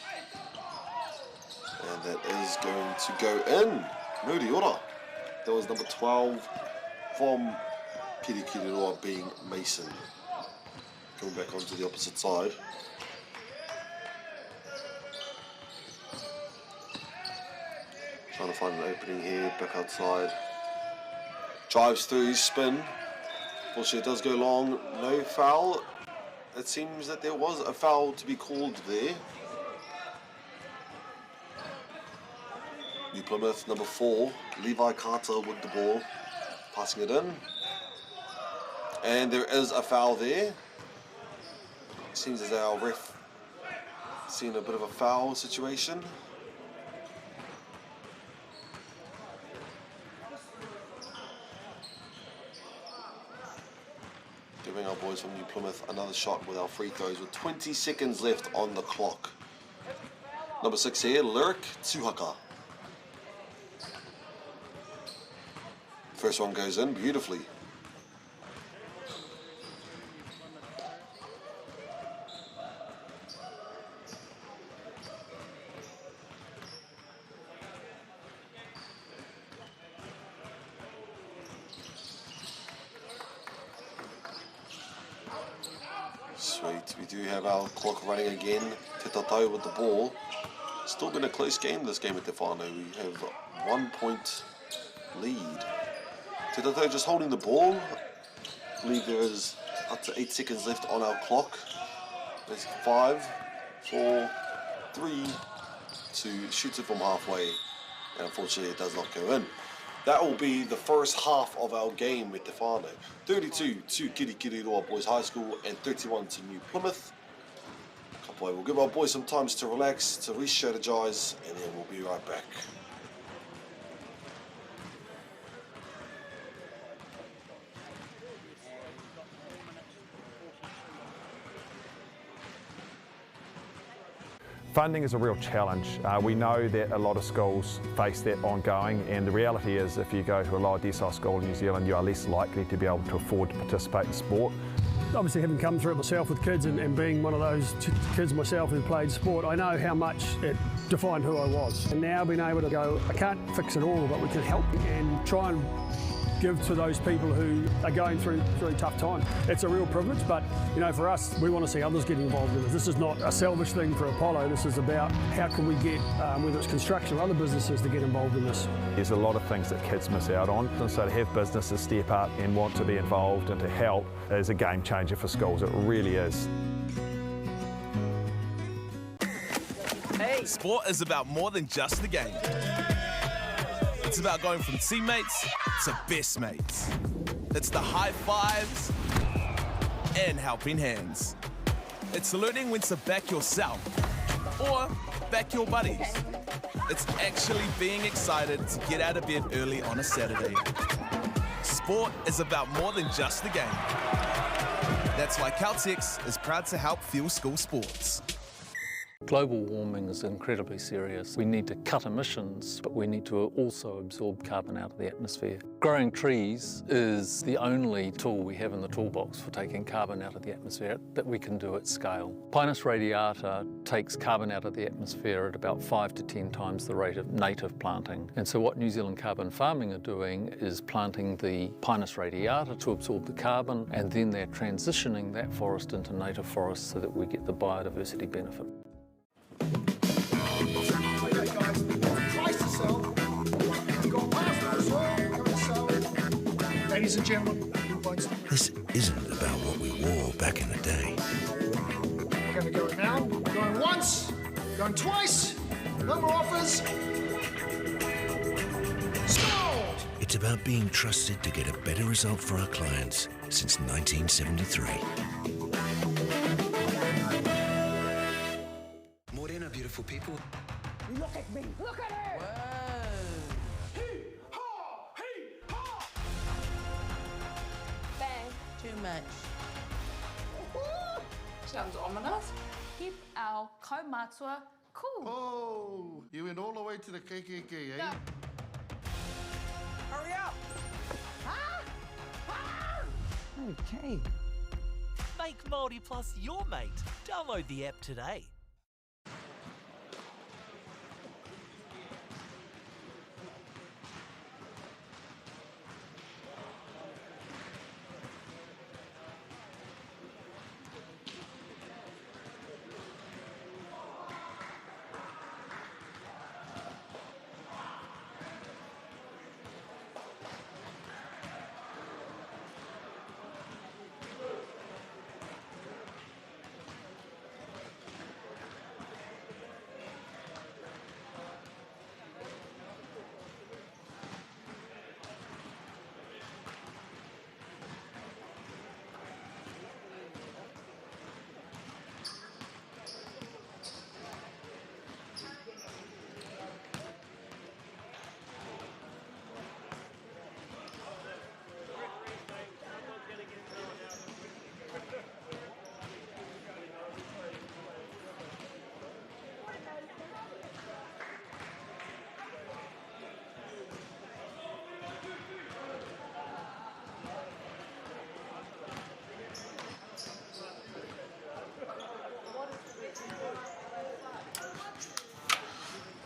And that is going to go in. Nuri ora. That was number 12 from Kirikiriroa being Mason. Going back onto the opposite side. Trying to find an opening here, back outside. Drives through, spin. Unfortunately, it does go long. No foul. It seems that there was a foul to be called there. New Plymouth, number 4, Levi Carter with the ball, passing it in. And there is a foul there. Seems as our ref seen a bit of a foul situation. Giving our boys from New Plymouth another shot with our free throws with 20 seconds left on the clock. Number 6 here, Lyric Tuhaka. First one goes in beautifully. Sweet, we do have our clock running again. Te Tatau with the ball. Still been a close game this game at Te Whānau. We have 1 point lead. Te Tatau just holding the ball. I believe there is up to 8 seconds left on our clock. There's 5, 4, 3, 2, shoots it from halfway. And unfortunately it does not go in. That will be the first half of our game with Te Whānau. 32 to Kirikiriroa Boys High School and 31 to New Plymouth. We'll give our boys some time to relax, to re-strategize, and then we'll be right back. Funding is a real challenge. We know that a lot of schools face that ongoing, and the reality is if you go to a lower decile school in New Zealand, you are less likely to be able to afford to participate in sport. Obviously, having come through it myself with kids and being one of those kids myself who played sport, I know how much it defined who I was. And now being able to go, I can't fix it all, but we can help and try and give to those people who are going through really tough times. It's a real privilege, but you know, for us, we want to see others get involved in this. This is not a selfish thing for Apollo. This is about how can we get, whether it's construction or other businesses, to get involved in this. There's a lot of things that kids miss out on, and so to have businesses step up and want to be involved and to help is a game changer for schools. It really is. Hey. Sport is about more than just the game. It's about going from teammates to best mates. It's the high fives and helping hands. It's learning when to back yourself or back your buddies. It's actually being excited to get out of bed early on a Saturday. Sport is about more than just the game. That's why Caltex is proud to help fuel school sports. Global warming is incredibly serious. We need to cut emissions, but we need to also absorb carbon out of the atmosphere. Growing trees is the only tool we have in the toolbox for taking carbon out of the atmosphere that we can do at scale. Pinus radiata takes carbon out of the atmosphere at about 5 to 10 times the rate of native planting. And so what New Zealand Carbon Farming are doing is planting the Pinus radiata to absorb the carbon, and then they're transitioning that forest into native forest so that we get the biodiversity benefit. Ladies and gentlemen, this isn't about what we wore back in the day. we're going to go now. Going once, going twice, no more offers. Sold! It's about being trusted to get a better result for our clients since 1973. beautiful people. Look at me. Look at her. Bang. Too much. Sounds ominous. Keep our kaumatua cool. Oh, you went all the way to the KKK, eh? Yeah. Hurry up. Okay. Make Māori Plus your mate. Download the app today.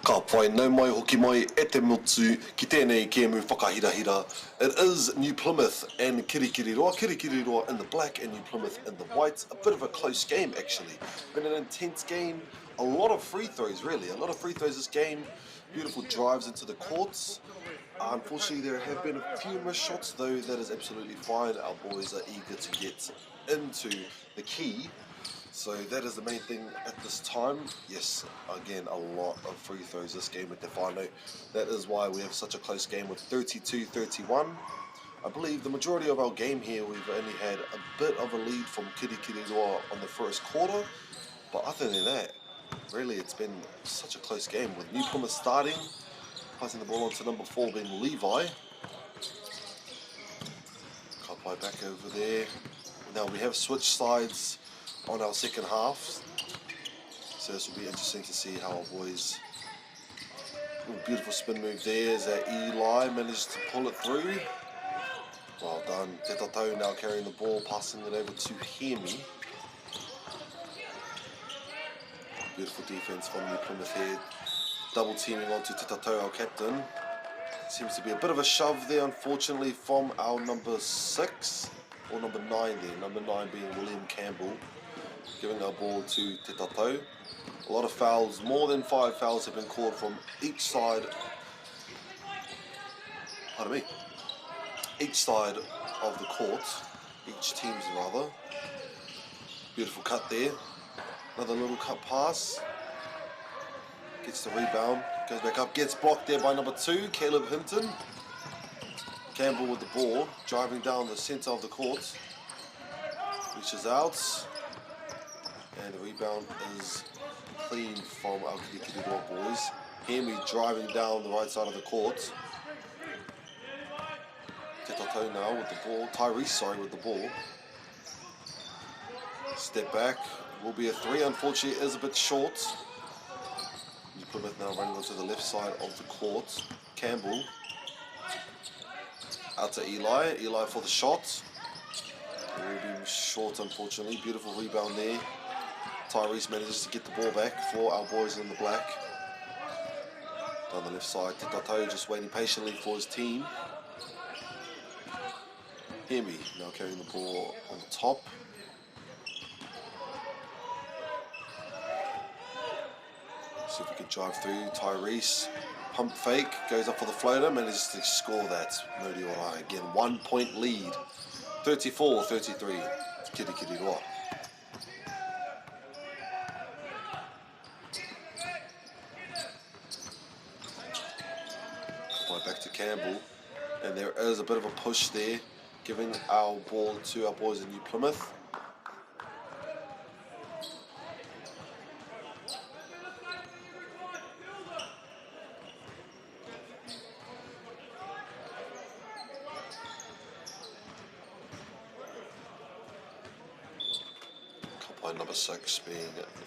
Ka pai nau mai hoki mai e te motu ki tēnei kēmu whakahirahira. It is New Plymouth and Kirikiriroa in the black and New Plymouth in the white. A bit of a close game actually. Been an intense game, a lot of free throws really, a lot of free throws this game. Beautiful drives into the courts. Unfortunately there have been a few missed shots though, that is absolutely fine. Our boys are eager to get into the key. So that is the main thing at this time. Yes, again, a lot of free throws this game at Defano. That is why we have such a close game with 32-31. I believe the majority of our game here, we've only had a bit of a lead from Kirikiriroa on the first quarter. But other than that, really it's been such a close game with New Plymouth starting, passing the ball on to number 4 being Levi. Kapai back over there. Now we have switched sides on our second half, so this will be interesting to see how our boys. Beautiful spin move there as that Eli managed to pull it through. Well done. Te Tatau now carrying the ball, passing it over to Hemi. Beautiful defense from New Plymouth here, double teaming onto Te Tatau, our captain. Seems to be a bit of a shove there, unfortunately, from our number 6 or number 9 there. Number 9 being William Campbell, giving our ball to Te Tatau. A lot of fouls, more than 5 fouls have been called from each side. Pardon me. Each side of the court, each team's rather. Beautiful cut there. Another little cut pass. Gets the rebound, goes back up, gets blocked there by number 2, Caleb Hinton. Campbell with the ball, driving down the centre of the court. Reaches out. And the rebound is clean from our Kirikiriroa boys. Hemi driving down the right side of the court. Te Tatau now with the ball. Tyrese, with the ball. Step back. Will be a 3. Unfortunately, it is a bit short. New Plymouth now running onto the left side of the court. Campbell. Out to Eli. Eli for the shot. It will be short, unfortunately. Beautiful rebound there. Tyrese manages to get the ball back for our boys in the black. Down the left side, Te Tatau just waiting patiently for his team. Hemi now carrying the ball on the top. See if we can drive through. Tyrese, pump fake, goes up for the floater, manages to score that. Modiora again, 1 point lead. 34-33, Kirikiriroa. Back to Campbell, and there is a bit of a push there, giving our ball to our boys in New Plymouth. by number 6 being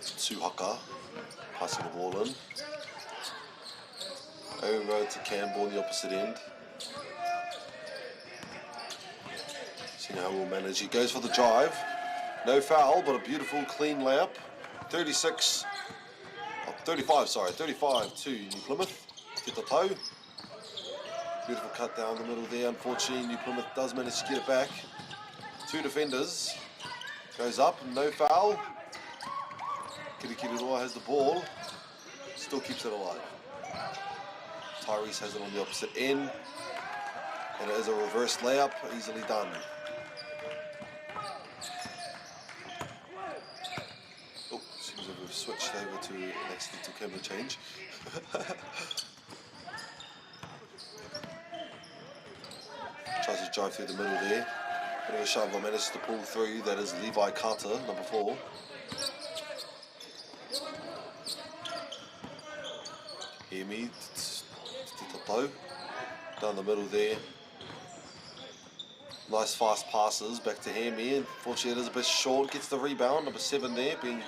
Tsuhaka, passing the ball in. Over to Campbell on the opposite end. See how we'll manage. He goes for the drive. No foul, but a beautiful clean layup. 35 to New Plymouth. Get the toe. Beautiful cut down the middle there. Unfortunately, New Plymouth does manage to get it back. 2 defenders. Goes up, no foul. Kirikiriroa has the ball. Still keeps it alive. Tyrese has it on the opposite end. And it is a reverse layup, easily done. Oh, seems like we've switched over to an accidental camera change. Tries to drive through the middle there. Bit of a shove, but manages to pull through. That is Levi Carter, number 4. Hear me, down the middle there. Nice fast passes back to Hemi. Unfortunately, it is a bit short. Gets the rebound. Number 7 there being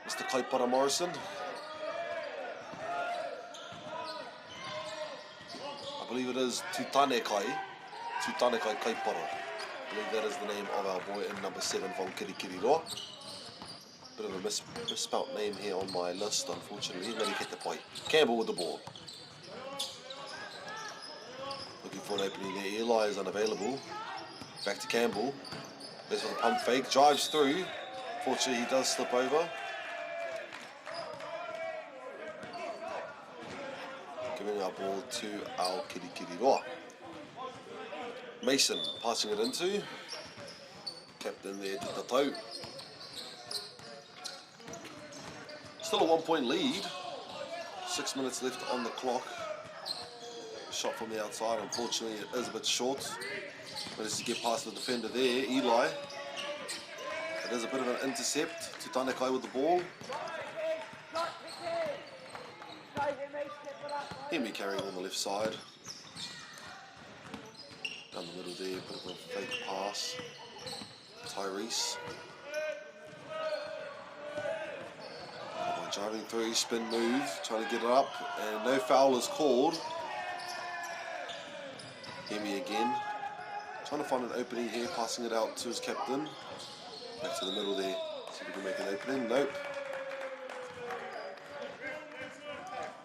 Mr. Kaipara Morrison. I believe it is Tutanekai Kaipara. I believe that is the name of our boy in number 7 from Kirikiriroa. Bit of a misspelt name here on my list, unfortunately. Let me get the point. Campbell with the ball. Looking for an opening there. Eli is unavailable. Back to Campbell. Goes for the pump fake. Drives through. Fortunately, he does slip over. Giving our ball to our Kirikiriroa. Mason passing it into. Captain there, Titatou. Still a 1-point lead. 6 minutes left on the clock. Shot from the outside, unfortunately it is a bit short. Managed to get past the defender there, Eli. It is a bit of an intercept. Tutanekai with the ball. Hemi carrying on the left side. Down the middle there, bit of a fake pass. Tyrese. Driving through, spin move, trying to get it up, and no foul is called. Hemi again. Trying to find an opening here, passing it out to his captain. Back to the middle there. See if we can make an opening. Nope.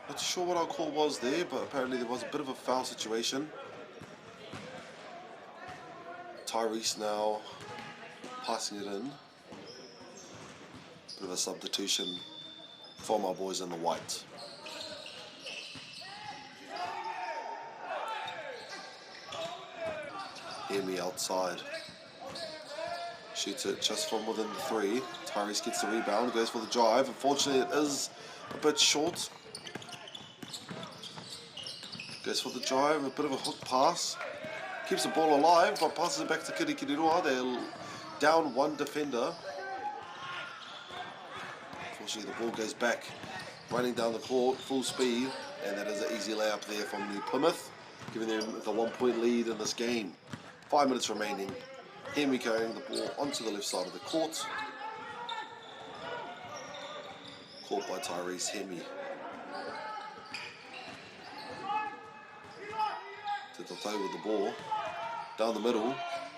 Not sure what our call was there, but apparently there was a bit of a foul situation. Tyrese now passing it in. Bit of a substitution for my boys in the white. Hemi outside. Shoots it just from within the 3. Tyrese gets the rebound, goes for the drive. Unfortunately, it is a bit short. Goes for the drive, a bit of a hook pass. Keeps the ball alive, but passes it back to Kirikiriroa. They're down 1 defender. Unfortunately, the ball goes back, running down the court, full speed, and that is an easy layup there from New Plymouth, giving them the 1-point lead in this game. 5 minutes remaining. Hemi carrying the ball onto the left side of the court. Caught by Tyrese Hemi. Titatou with the ball. Down the middle.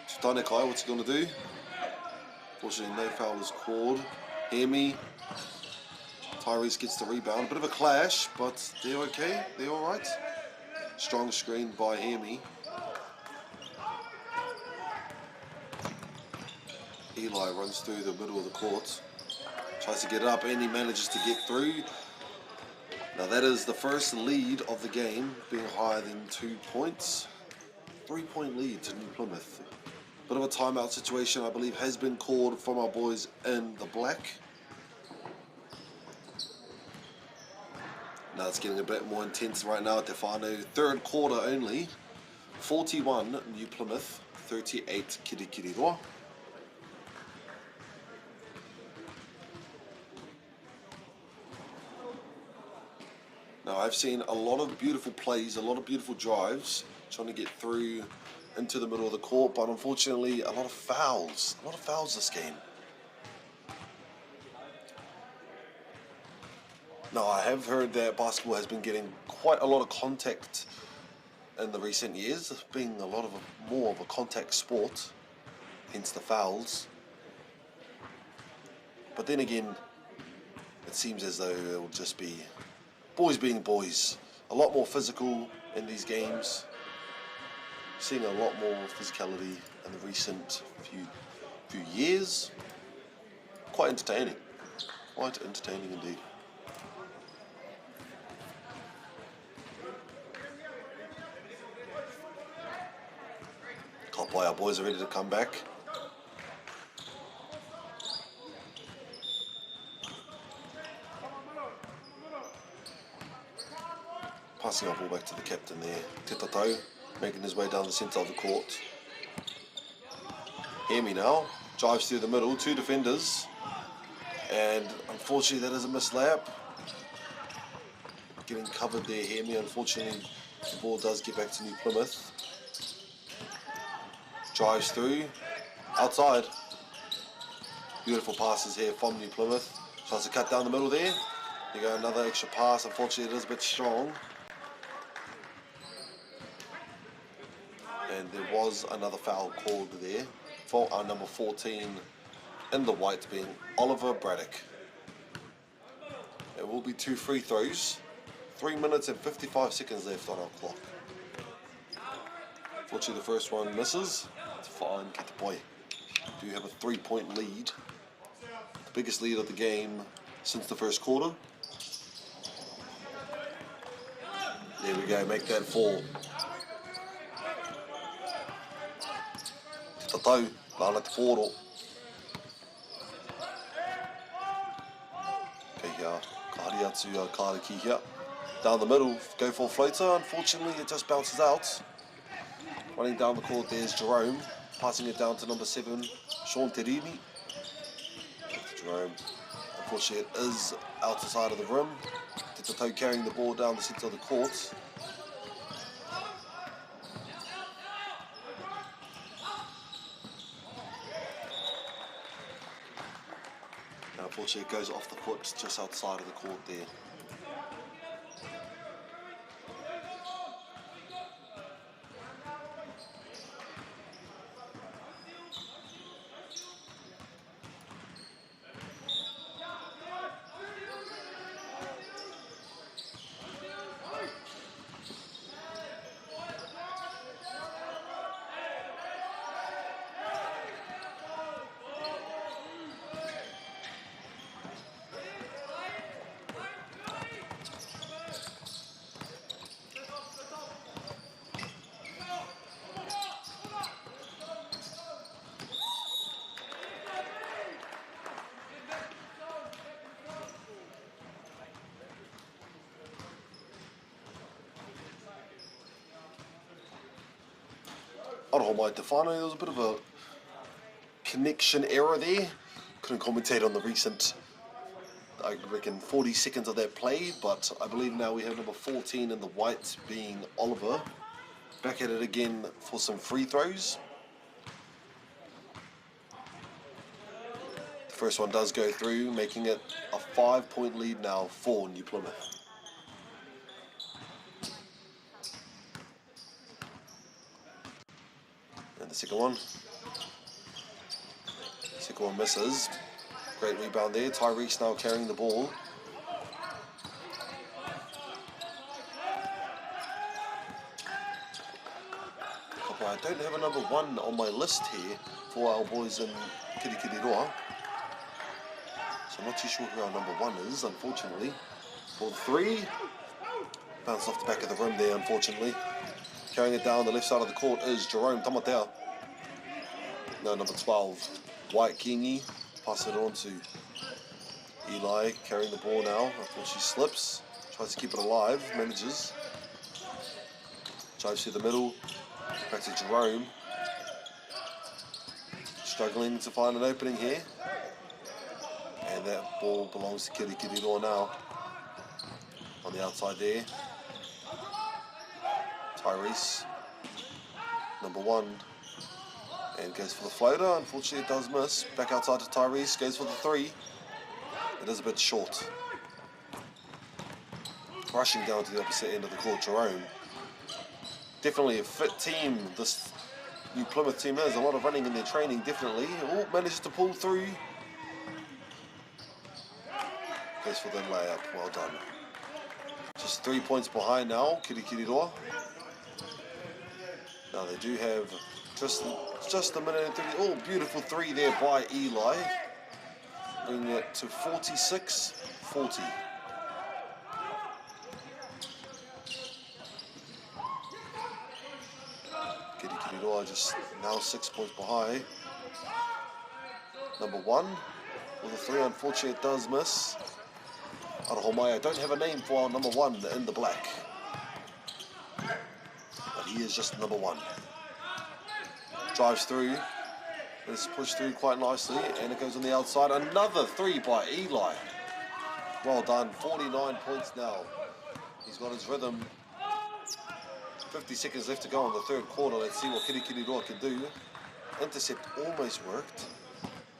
Tutanekai, what's he going to do? Fortunately, no foul is called. Hemi. Tyrese gets the rebound. A bit of a clash, but they're okay. They're all right. Strong screen by Hemi. Eli runs through the middle of the court. Tries to get it up, and he manages to get through. Now that is the first lead of the game, being higher than 2 points. 3-point lead to New Plymouth. Bit of a timeout situation, I believe, has been called from our boys in the black. Now it's getting a bit more intense right now at Tefano. 3rd quarter only. 41 New Plymouth, 38 Kirikiriroa. Now I've seen a lot of beautiful plays, a lot of beautiful drives, trying to get through into the middle of the court, but unfortunately a lot of fouls this game. Now, I have heard that basketball has been getting quite a lot of contact in the recent years, being a lot of more of a contact sport, hence the fouls. But then again, it seems as though it will just be boys being boys. A lot more physical in these games. Seeing a lot more physicality in the recent few years. Quite entertaining. Quite entertaining indeed. Can't play, our boys are ready to come back. Passing our ball back to the captain there, Te Tatau, making his way down the centre of the court. Hear me now, drives through the middle, 2 defenders, and unfortunately that is a missed layup. Getting covered there, Hear me, unfortunately the ball does get back to New Plymouth. Drives through, outside. Beautiful passes here from New Plymouth. Tries to cut down the middle there. There you go, another extra pass, unfortunately it is a bit strong. And there was another foul called there for our number 14 in the white being Oliver Braddock. It will be 2 free throws. 3 minutes and 55 seconds left on our clock. Unfortunately the first one misses. It's fine, get the boy. Do have a 3-point lead. The biggest lead of the game since the first quarter. There we go, make that 4. Tatau, Lana Te Poro. Okay, here, Kahari atu Kariki here. Down the middle, go for a floater. Unfortunately, it just bounces out. Running down the court, there's Jerome. Passing it down to number 7, Sean Terini. Jerome. Unfortunately, it is out the side of the rim. Te Tatau carrying the ball down the centre of the court. Unfortunately, it goes off the foot just outside of the court there. There was a bit of a connection error there. Couldn't commentate on the recent, I reckon, 40 seconds of that play, but I believe now we have number 14 in the white being Oliver. Back at it again for some free throws. The first one does go through, making it a 5-point lead now for New Plymouth. And the second one. Second one misses. Great rebound there. Tyrese now carrying the ball. I don't have a number 1 on my list here for our boys in Kirikiriroa. So I'm not too sure who our number 1 is, unfortunately. For the 3. Bounced off the back of the rim there, unfortunately. Carrying it down the left side of the court is Jerome Tamatea. No, number 12, White Kingi. Pass it on to Eli, carrying the ball now. Unfortunately, she slips. Tries to keep it alive, manages. Drives through the middle. Back to Jerome. Struggling to find an opening here. And that ball belongs to Kirikiriroa now. On the outside there. Tyrese, number 1, and goes for the floater. Unfortunately, it does miss. Back outside to Tyrese, goes for the 3. It is a bit short. rushing down to the opposite end of the court, Jerome. Definitely a fit team, this new Plymouth team has. A lot of running in their training, definitely. Oh, manages to pull through. Goes for the layup, well done. Just 3 points behind now, Kirikiriroa. Now they do have just a minute and 30. Oh, beautiful three there by Eli. Bringing it to 46-40. Kirikiriroa just now 6 points behind. Number one with a three, unfortunately it does miss. Arahomai, I don't have a name for our number one in the black. But he is just number one. Drives through. Let's push through quite nicely, and it goes on the outside. Another three by Eli. Well done, 49 points now. He's got his rhythm. 50 seconds left to go in the third quarter. Let's see what Kirikiriroa can do. Intercept almost worked,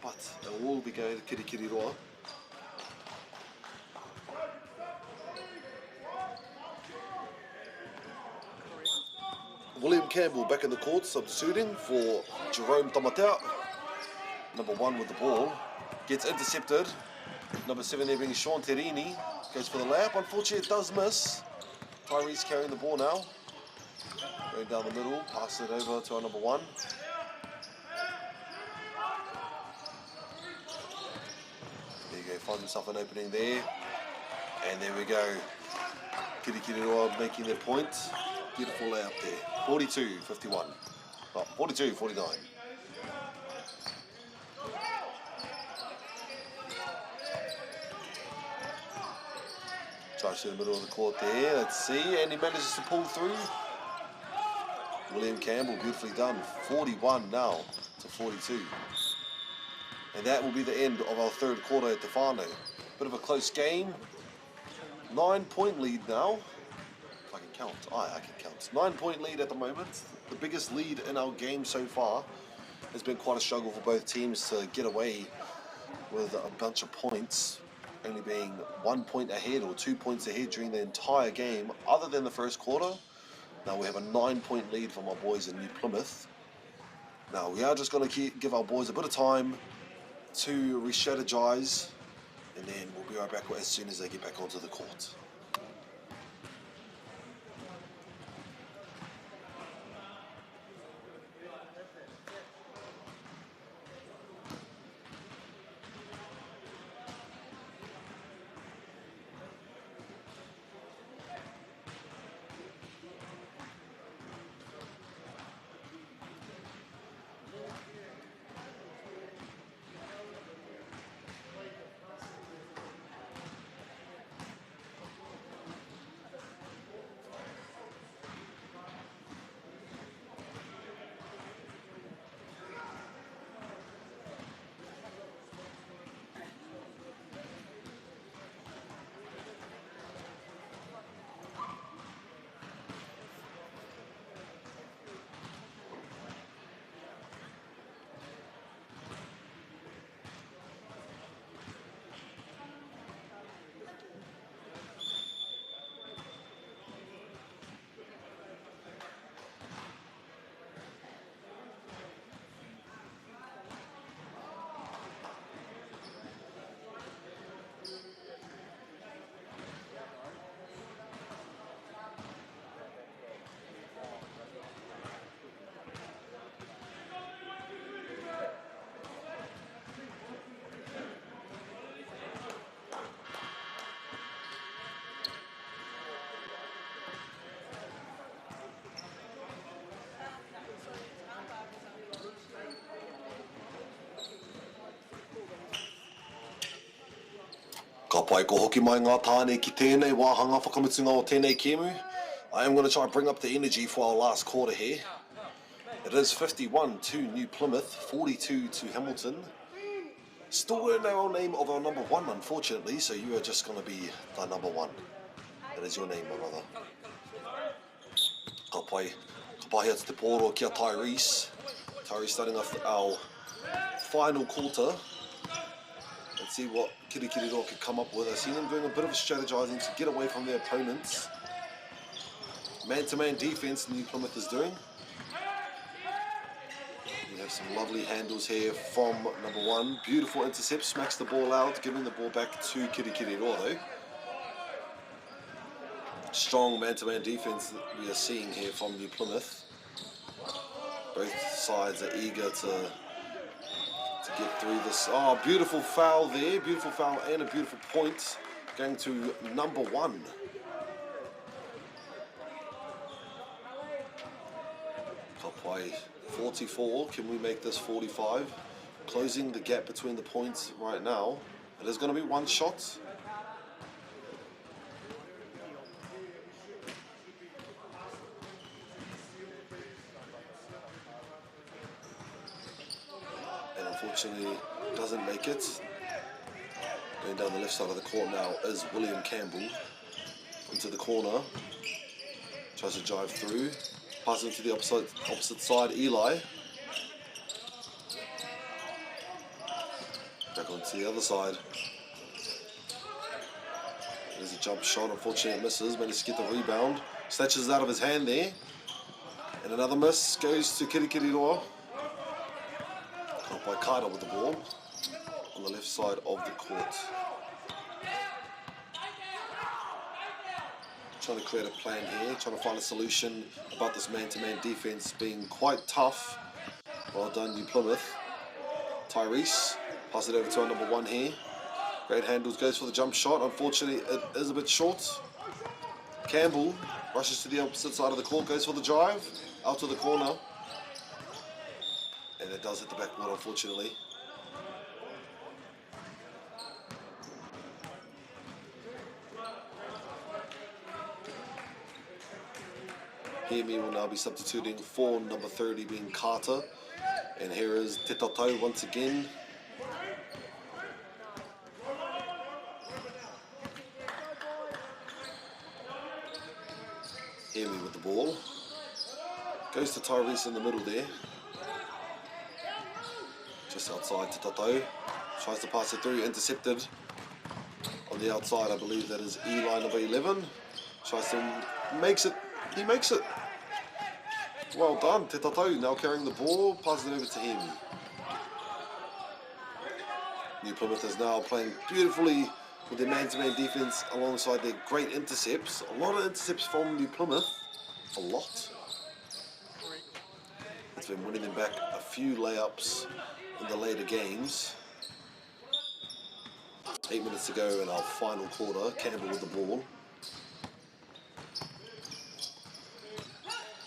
but it will be going to Kirikiriroa. William Campbell back in the court, substituting for Jerome Tamatea. Number one with the ball. Gets intercepted. Number 7 there being Sean Terini. Goes for the layup. Unfortunately, it does miss. Tyrese carrying the ball now. Going down the middle. Pass it over to our number one. There you go. Finds himself an opening there. And there we go. Kirikiriroa making their point. Beautiful layup there. 42-51. Oh, 42-49. Drives to the middle of the court there. Let's see. And he manages to pull through. William Campbell, beautifully done. 41 now to 42. And that will be the end of our third quarter at Te Whānau. Bit of a close game. 9-point lead now. I can count. I can count. 9-point lead at the moment. The biggest lead in our game so far. It's been quite a struggle for both teams to get away with a bunch of points, only being 1 point ahead or 2 points ahead during the entire game, other than the first quarter. Now we have a 9-point lead from our boys in New Plymouth. Now we are just going to give our boys a bit of time to re-strategize, and then we'll be right back as soon as they get back onto the court. Ka pai ko hoki mai ngā tāne ki tēnei wāhanga whakamutunga o tēnei kēmu. I am going to try and bring up the energy for our last quarter here. It is 51 to New Plymouth, 42 to Hamilton. Still don't know our name of our number one, unfortunately, so you are just going to be the number one. That is your name, my brother. Ka pai hea te pōro kia Tyrese. Tyrese starting off our final quarter. and see what Kirikiriroa could come up with. I've seen them doing a bit of strategizing to get away from their opponents. Man-to-man defense New Plymouth is doing. We have some lovely handles here from number 1. Beautiful intercept, smacks the ball out, giving the ball back to Kirikiriroa though. Strong man-to-man defense that we are seeing here from New Plymouth. Both sides are eager to get through this. Oh, beautiful foul there. Beautiful foul and a beautiful point going to number 1. Top by 44. Can we make this 45? Closing the gap between the points right now. It is going to be 1 shot. Unfortunately, doesn't make it. Going down the left side of the court now is William Campbell. Into the corner. Tries to drive through. Passes to the opposite side, Eli. Back onto the other side. There's a jump shot. Unfortunately, it misses. Managed to get the rebound. Snatches it out of his hand there. And another miss goes to Kirikiriroa. By Carter with the ball on the left side of the court. Trying to create a plan here, trying to find a solution about this man-to-man defense being quite tough. Well done, New Plymouth. Tyrese, pass it over to our number 1 here. Great handles, goes for the jump shot. Unfortunately, it is a bit short. Campbell rushes to the opposite side of the court, goes for the drive, out to the corner. And it does hit the backboard, unfortunately. Hemi will now be substituting for number 30 being Carter. And here is Te Tautau once again. Hemi with the ball. Goes to Tyrese in the middle there. Just outside Te Tautau. Tries to pass it through, intercepted. On the outside, I believe that is Eli, number 11. Tries to, makes it. He makes it. Well done, Te Tautau now carrying the ball, passes it over to him. New Plymouth is now playing beautifully with their man-to-man defense alongside their great intercepts. A lot of intercepts from New Plymouth. A lot. It's been winning them back a few layups in the later games. 8 minutes to go in our final quarter. Campbell with the ball.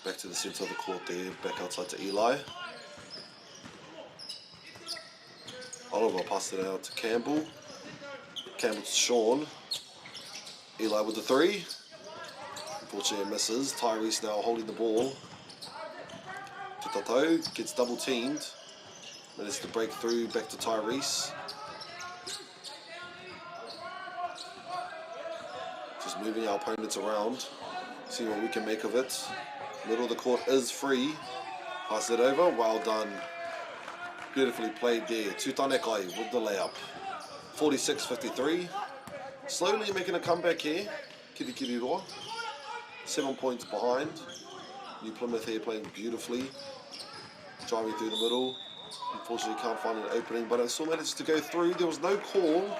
Back to the centre of the court there, back outside to Eli. Oliver passed it out to Campbell. Campbell to Sean. Eli with the 3. Unfortunately it misses. Tyrese now holding the ball. Te Tautau gets double teamed. Manages to break through back to Tyrese. Just moving our opponents around. See what we can make of it. Middle of the court is free. Pass it over. Well done. Beautifully played there. Tutanekai with the layup. 46-53. Slowly making a comeback here. Kirikiriroa. 7 points behind. New Plymouth here playing beautifully. Driving through the middle. Unfortunately can't find an opening, but it still managed to go through. There was no call.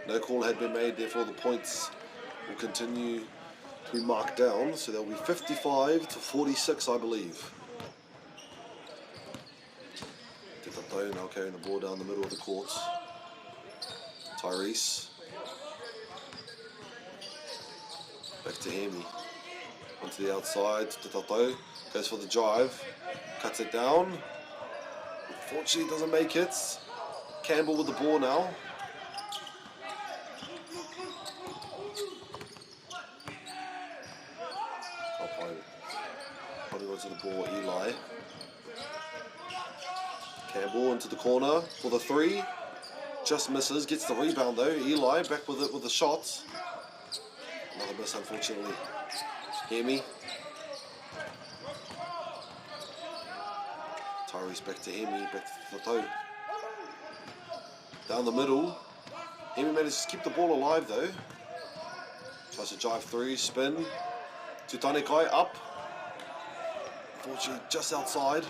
No call had been made, therefore the points will continue to be marked down. So there'll be 55-46, I believe. Te Tautau now carrying the ball down the middle of the court. Tyrese. Back to Hemi. Onto the outside. Te Tautau goes for the drive. Cuts it down. Unfortunately doesn't make it. Campbell with the ball now. To the ball, Eli. Campbell into the corner for the 3. Just misses, gets the rebound though. Eli back with it with the shot. Another miss, unfortunately. Hemi. Tyrese back to Hemi, back to Tautau. Down the middle. Hemi manages to keep the ball alive though. Tries to drive through, spin. Tutanekai up. Unfortunately, just outside.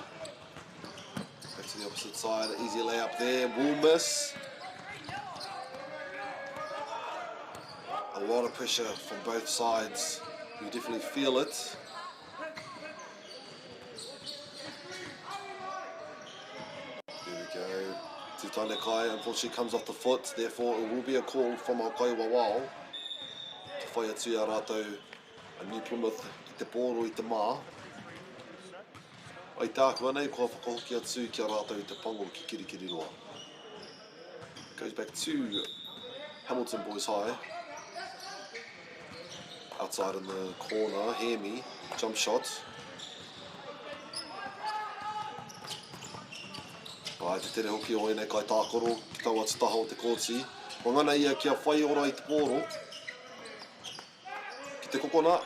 Back to the opposite side. Easy layup there. Will miss. A lot of pressure from both sides. You definitely feel it. There we go. Tutanekai unfortunately comes off the foot. Therefore, it will be a call from our kai wawao. To whai atu a rātou a New Plymouth ki te pōro I te mā. Ai tākua nei, kua whakahoki atu ki a rātou I te pango ki Kirikiriroa. Goes back to Hamilton Boys High. Outside in the corner, Hemi, jump shot. Ai, te tere hoki o ene kai tākoro, ki tau atu taha o te kōti. Wangana ia kia whai ora I te pōro. Ki te kokona.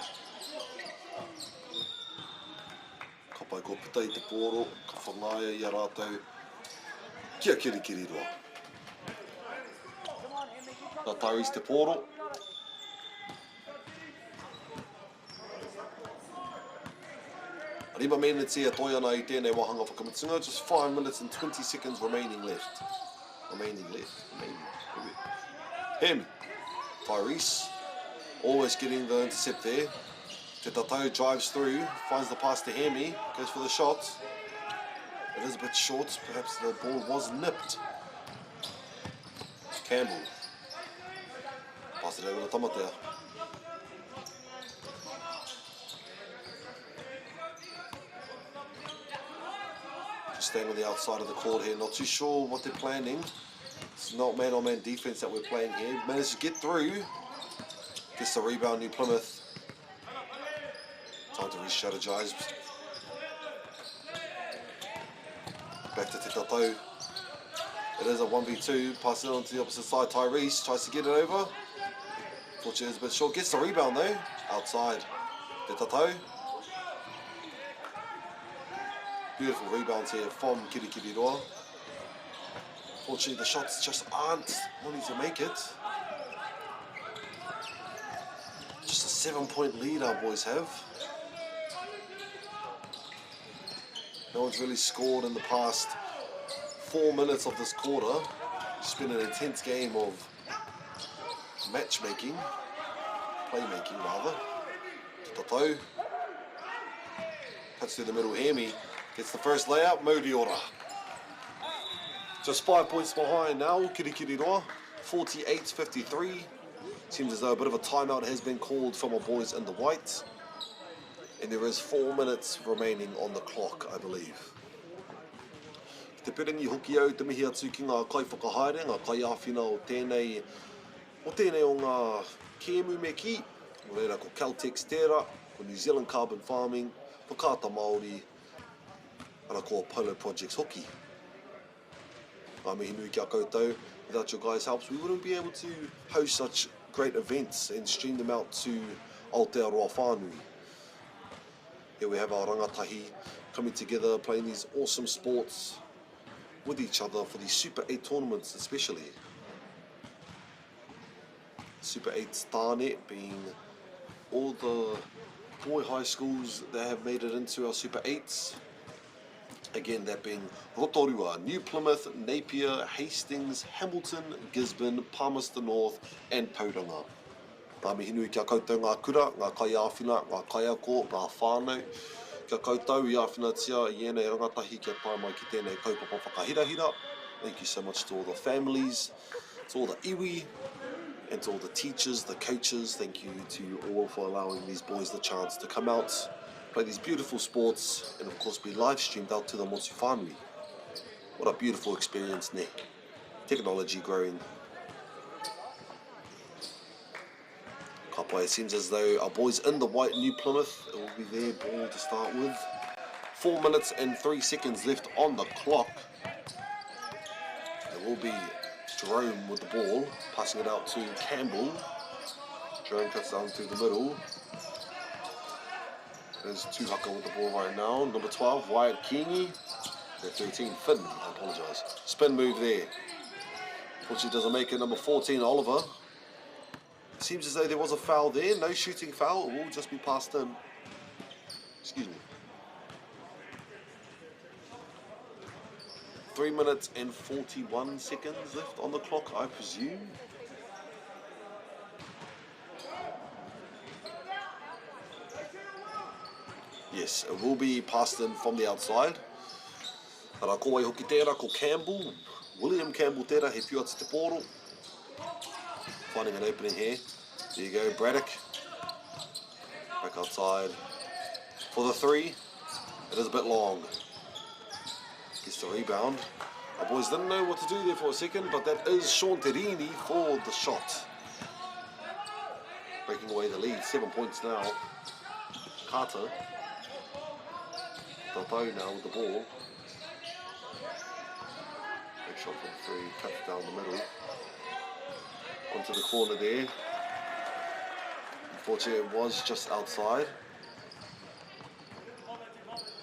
Ka pai ko puta I te pōro, ka whangaia I a rātou kia Kirikiriroa. Ka Tyrese te pōro. Riba minutes here, toi ana I tēnei wahanga whakamutunga. Just 5 minutes and 20 seconds remaining left. Him, Tyrese, always getting the intercept there. Te tatau drives through, finds the pass to Hemi, goes for the shot. It is a bit short, perhaps the ball was nipped. Campbell. Pass it over to Tamatea. Staying on the outside of the court here, not too sure what they're planning. It's not man-on-man defense that we're playing here. Managed to get through. Gets the rebound, New Plymouth. Time to re-strategize. Back to Te Tatau. It is a 1v2. Pass it on to the opposite side. Tyrese tries to get it over. Fortunately, it's a bit short. Gets the rebound though. Outside. Te Tatau. Beautiful rebounds here from Kirikiriroa. Fortunately, the shots just aren't wanting to make it. Just a 7-point lead our boys have. No one's really scored in the past 4 minutes of this quarter. It's been an intense game of matchmaking, playmaking rather. Tatau. Cuts through the middle, Hemi. Gets the first layup, Modiora. Just 5 points behind now, Kirikiriroa, 48-53. Seems as though a bit of a timeout has been called from our boys in the white. And there is 4 minutes remaining on the clock, I believe. Te piringi hoki au te mihi atu ki ngā kai whakahaere, ngā kai āwhina o tēnei o ngā kēmu me ki. O reira ko Caltex tērā, ko New Zealand Carbon Farming, Whakata Māori, and I call Polo Projects hockey. Mihi nui kia koutou. Without your guys' helps, we wouldn't be able to host such great events and stream them out to Aotearoa Whānui. Here we have our rangatahi coming together, playing these awesome sports with each other for these Super 8 tournaments especially. Super 8 Starnet being all the boy high schools that have made it into our Super 8s. Again, that being Rotorua, New Plymouth, Napier, Hastings, Hamilton, Gisborne, Palmerston North, and Tauranga. Tā mihi nui kia koutou ngā kura, ngā kai āwhina, ngā kai ako, ngā whānau. Kia koutou I āwhina tia I ēnei rangatahi kia pai mai ki tēnei kaupapa whakahirahira. Thank you so much to all the families, to all the iwi, and to all the teachers, the coaches. Thank you to all for allowing these boys the chance to come out, play these beautiful sports, and of course be live streamed out to the motu whānui. What a beautiful experience, ne? Technology growing. Kapai, it seems as though our boys in the white New Plymouth, it will be their ball to start with. 4 minutes and 3 seconds left on the clock. It will be Jerome with the ball, passing it out to Campbell. Jerome cuts down through the middle. There's Tuhaka with the ball right now. Number 12, Wyatt Kingi. 13, Finn, I apologise. Spin move there. Unfortunately doesn't make it. Number 14, Oliver. Seems as though there was a foul there. No shooting foul. It will just be passed in. Excuse me. 3 minutes and 41 seconds left on the clock, I presume. Yes, it will be passed in from the outside. Ara ko wai hoki tērā ko Campbell. William Campbell tērā he pio ati te poro. Finding an opening here. There you go, Braddock. Back outside for the three. It is a bit long. Gets the rebound. Our boys didn't know what to do there for a second, but that is Sean Terini for the shot. Breaking away the lead, 7 points now. Carter. Tautau now with the ball. Big shot from three, cuts down the middle. Onto the corner there. Unfortunately, it was just outside.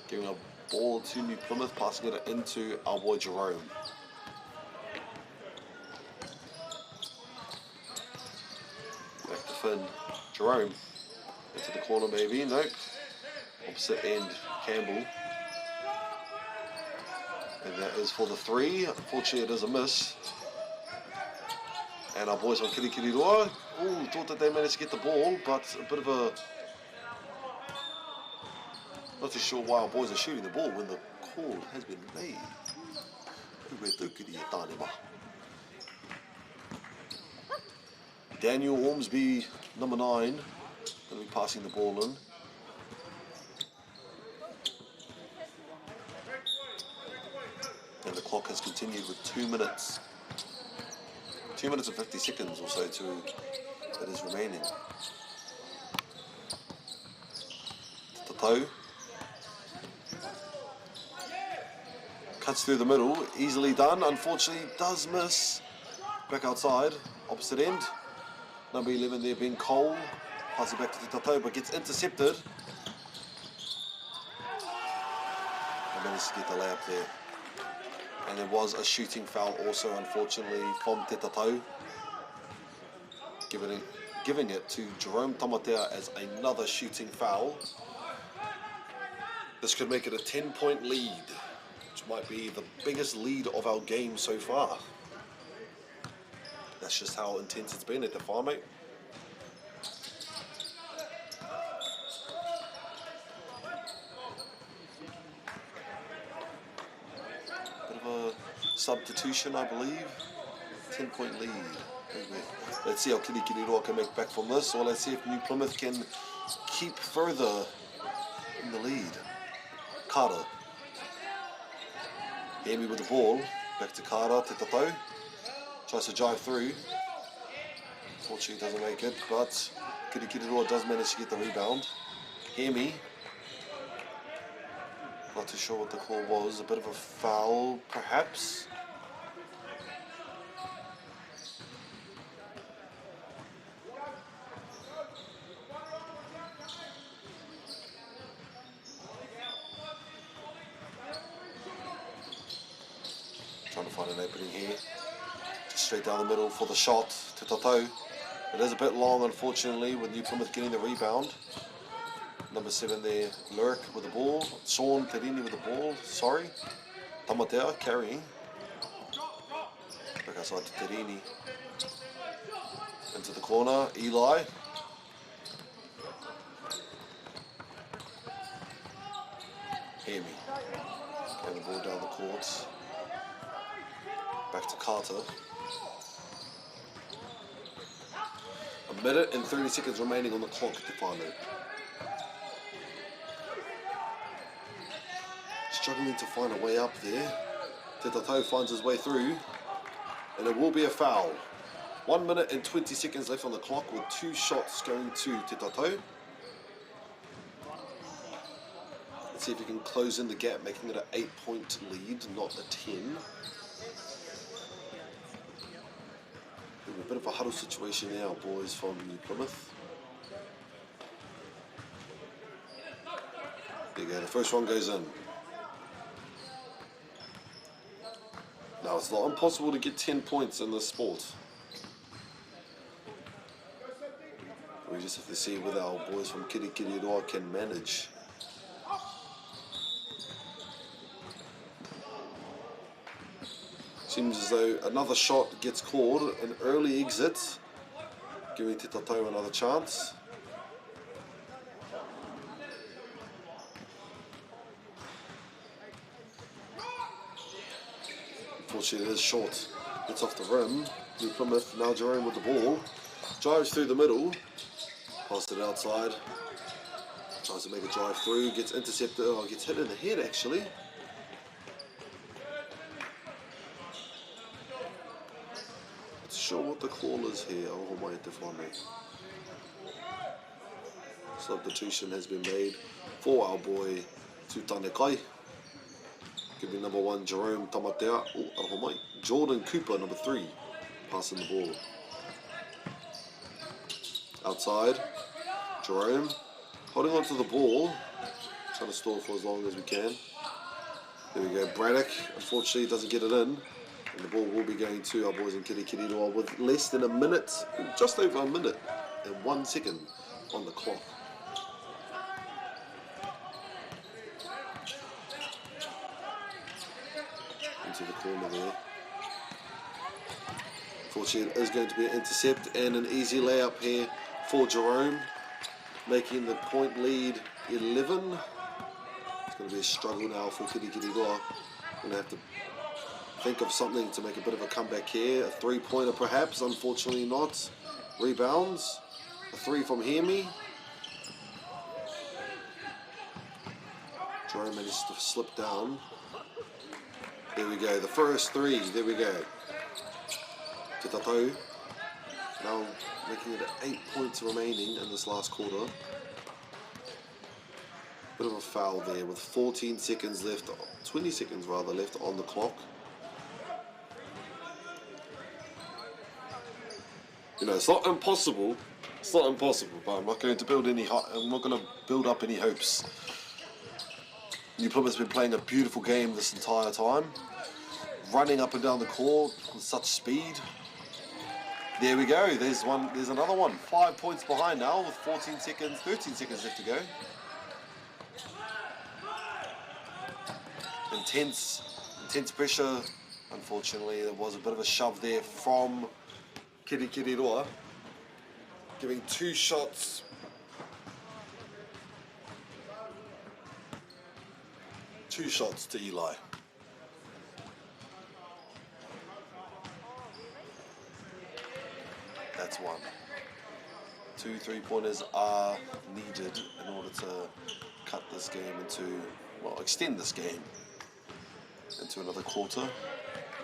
Giving a ball to New Plymouth, passing it into our boy Jerome. Back to Finn. Jerome. Into the corner maybe, nope. Opposite end, Campbell. And that is for the three. Unfortunately, it is a miss. And our boys on Kirikiriroa, thought that they managed to get the ball, but a bit of a... Not too sure why our boys are shooting the ball when the call has been made. Daniel Ormsby, number 9, going to be passing the ball in. And the clock has continued with 2 minutes. 2 minutes and 50 seconds or so that is remaining. Tautau. Cuts through the middle, easily done. Unfortunately, does miss. Back outside, opposite end. Number 11 there being Cole. Passes it back to Tautau, but gets intercepted. And managed to get the layup there. And there was a shooting foul also, unfortunately, from Te Tautau. Giving it to Jerome Tamatea as another shooting foul. This could make it a 10-point lead, which might be the biggest lead of our game so far. That's just how intense it's been at the farm, mate. Substitution, I believe. 10-point lead. Let's see how Kirikiriroa can make back from this, or let's see if New Plymouth can keep further in the lead. Carter. Amy with the ball. Back to Carter. Te Tautau. Tries to drive through. Unfortunately doesn't make it, but Kirikiriroa does manage to get the rebound. Amy. Not too sure what the call was. A bit of a foul, perhaps. Trying to find an opening here. Just straight down the middle for the shot to Tautau. It is a bit long, unfortunately, with New Plymouth getting the rebound. Number 7 there, Lurk with the ball. Sean Terini with the ball, sorry. Tamatea carrying. Back outside to Terini. Into the corner, Eli. Amy. Getting the ball down the court. Back to Carter. A minute and 30 seconds remaining on the clock at the final. Struggling to find a way up there. Te Tautau finds his way through. And it will be a foul. 1 minute and 20 seconds left on the clock with 2 shots going to Te Tautau. Let's see if he can close in the gap, making it an 8-point lead, not a 10. A bit of a huddle situation now, boys from New Plymouth. There you go, the first one goes in. Now It's not impossible to get 10 points in this sport. We just have to see whether our boys from Kirikiriroa can manage. Seems as though another shot gets called, an early exit, giving Te Tatau another chance. Unfortunately, it is short. Gets off the rim. New Plymouth, now Jerome with the ball. Drives through the middle. Passed it outside. Tries to make a drive through. Gets intercepted. Oh, gets hit in the head actually. Not sure what the call is here. Oh my God. Substitution has been made for our boy Tutanekai. Could be number 1, Jerome Tamatea. Oh my. Jordan Cooper, number 3, passing the ball. Outside, Jerome holding on to the ball, trying to stall for as long as we can. There we go, Braddock, unfortunately doesn't get it in, and the ball will be going to our boys in Kirikiriroa with less than a minute, just over a minute and 1 second on the clock. Into the corner there. Unfortunately, it is going to be an intercept and an easy layup here for Jerome, making the point lead 11. It's going to be a struggle now for Kirikiriroa. Going to have to think of something to make a bit of a comeback here. A 3-pointer perhaps, unfortunately not. Rebounds. A 3 from Hemi. Jerome manages to slip down. There we go, the first 3. There we go. Te Tatau now making it 8 points remaining in this last quarter. Bit of a foul there with 14 seconds left, 20 seconds rather left on the clock. You know, it's not impossible, but I'm not going to build any. I'm not going to build up any hopes. New Plymouth's been playing a beautiful game this entire time, running up and down the court with such speed. There we go. There's another one. 5 points behind now with 13 seconds left to go. Intense pressure. Unfortunately, there was a bit of a shove there from Kirikiriroa, giving 2 shots. Two shots to Eli. That's 1. 2 3-pointers are needed in order to cut this game into, well, extend this game into another quarter.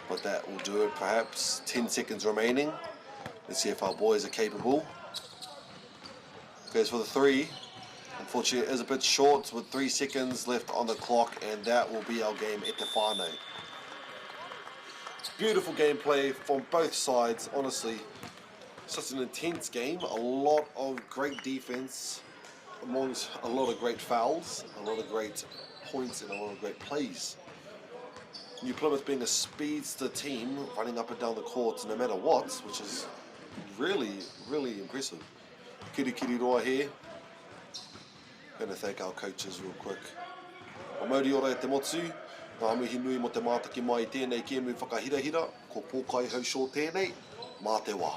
But that will do it perhaps. 10 seconds remaining. Let's see if our boys are capable. Goes for the 3. Unfortunately, it is a bit short with 3 seconds left on the clock, and that will be our game at the whānau. Beautiful gameplay from both sides, honestly. Such an intense game, a lot of great defense, amongst a lot of great fouls, a lot of great points, and a lot of great plays. New Plymouth being a speedster team, running up and down the court no matter what, which is really, really impressive. Kirikiriroa here. Going to thank our coaches real quick. O mauri ora e te motu, ngā mihi nui mo te mātaki mai tēnei kēmu whakahirahira, ko pōkai hau shō tēnei, mā te wā.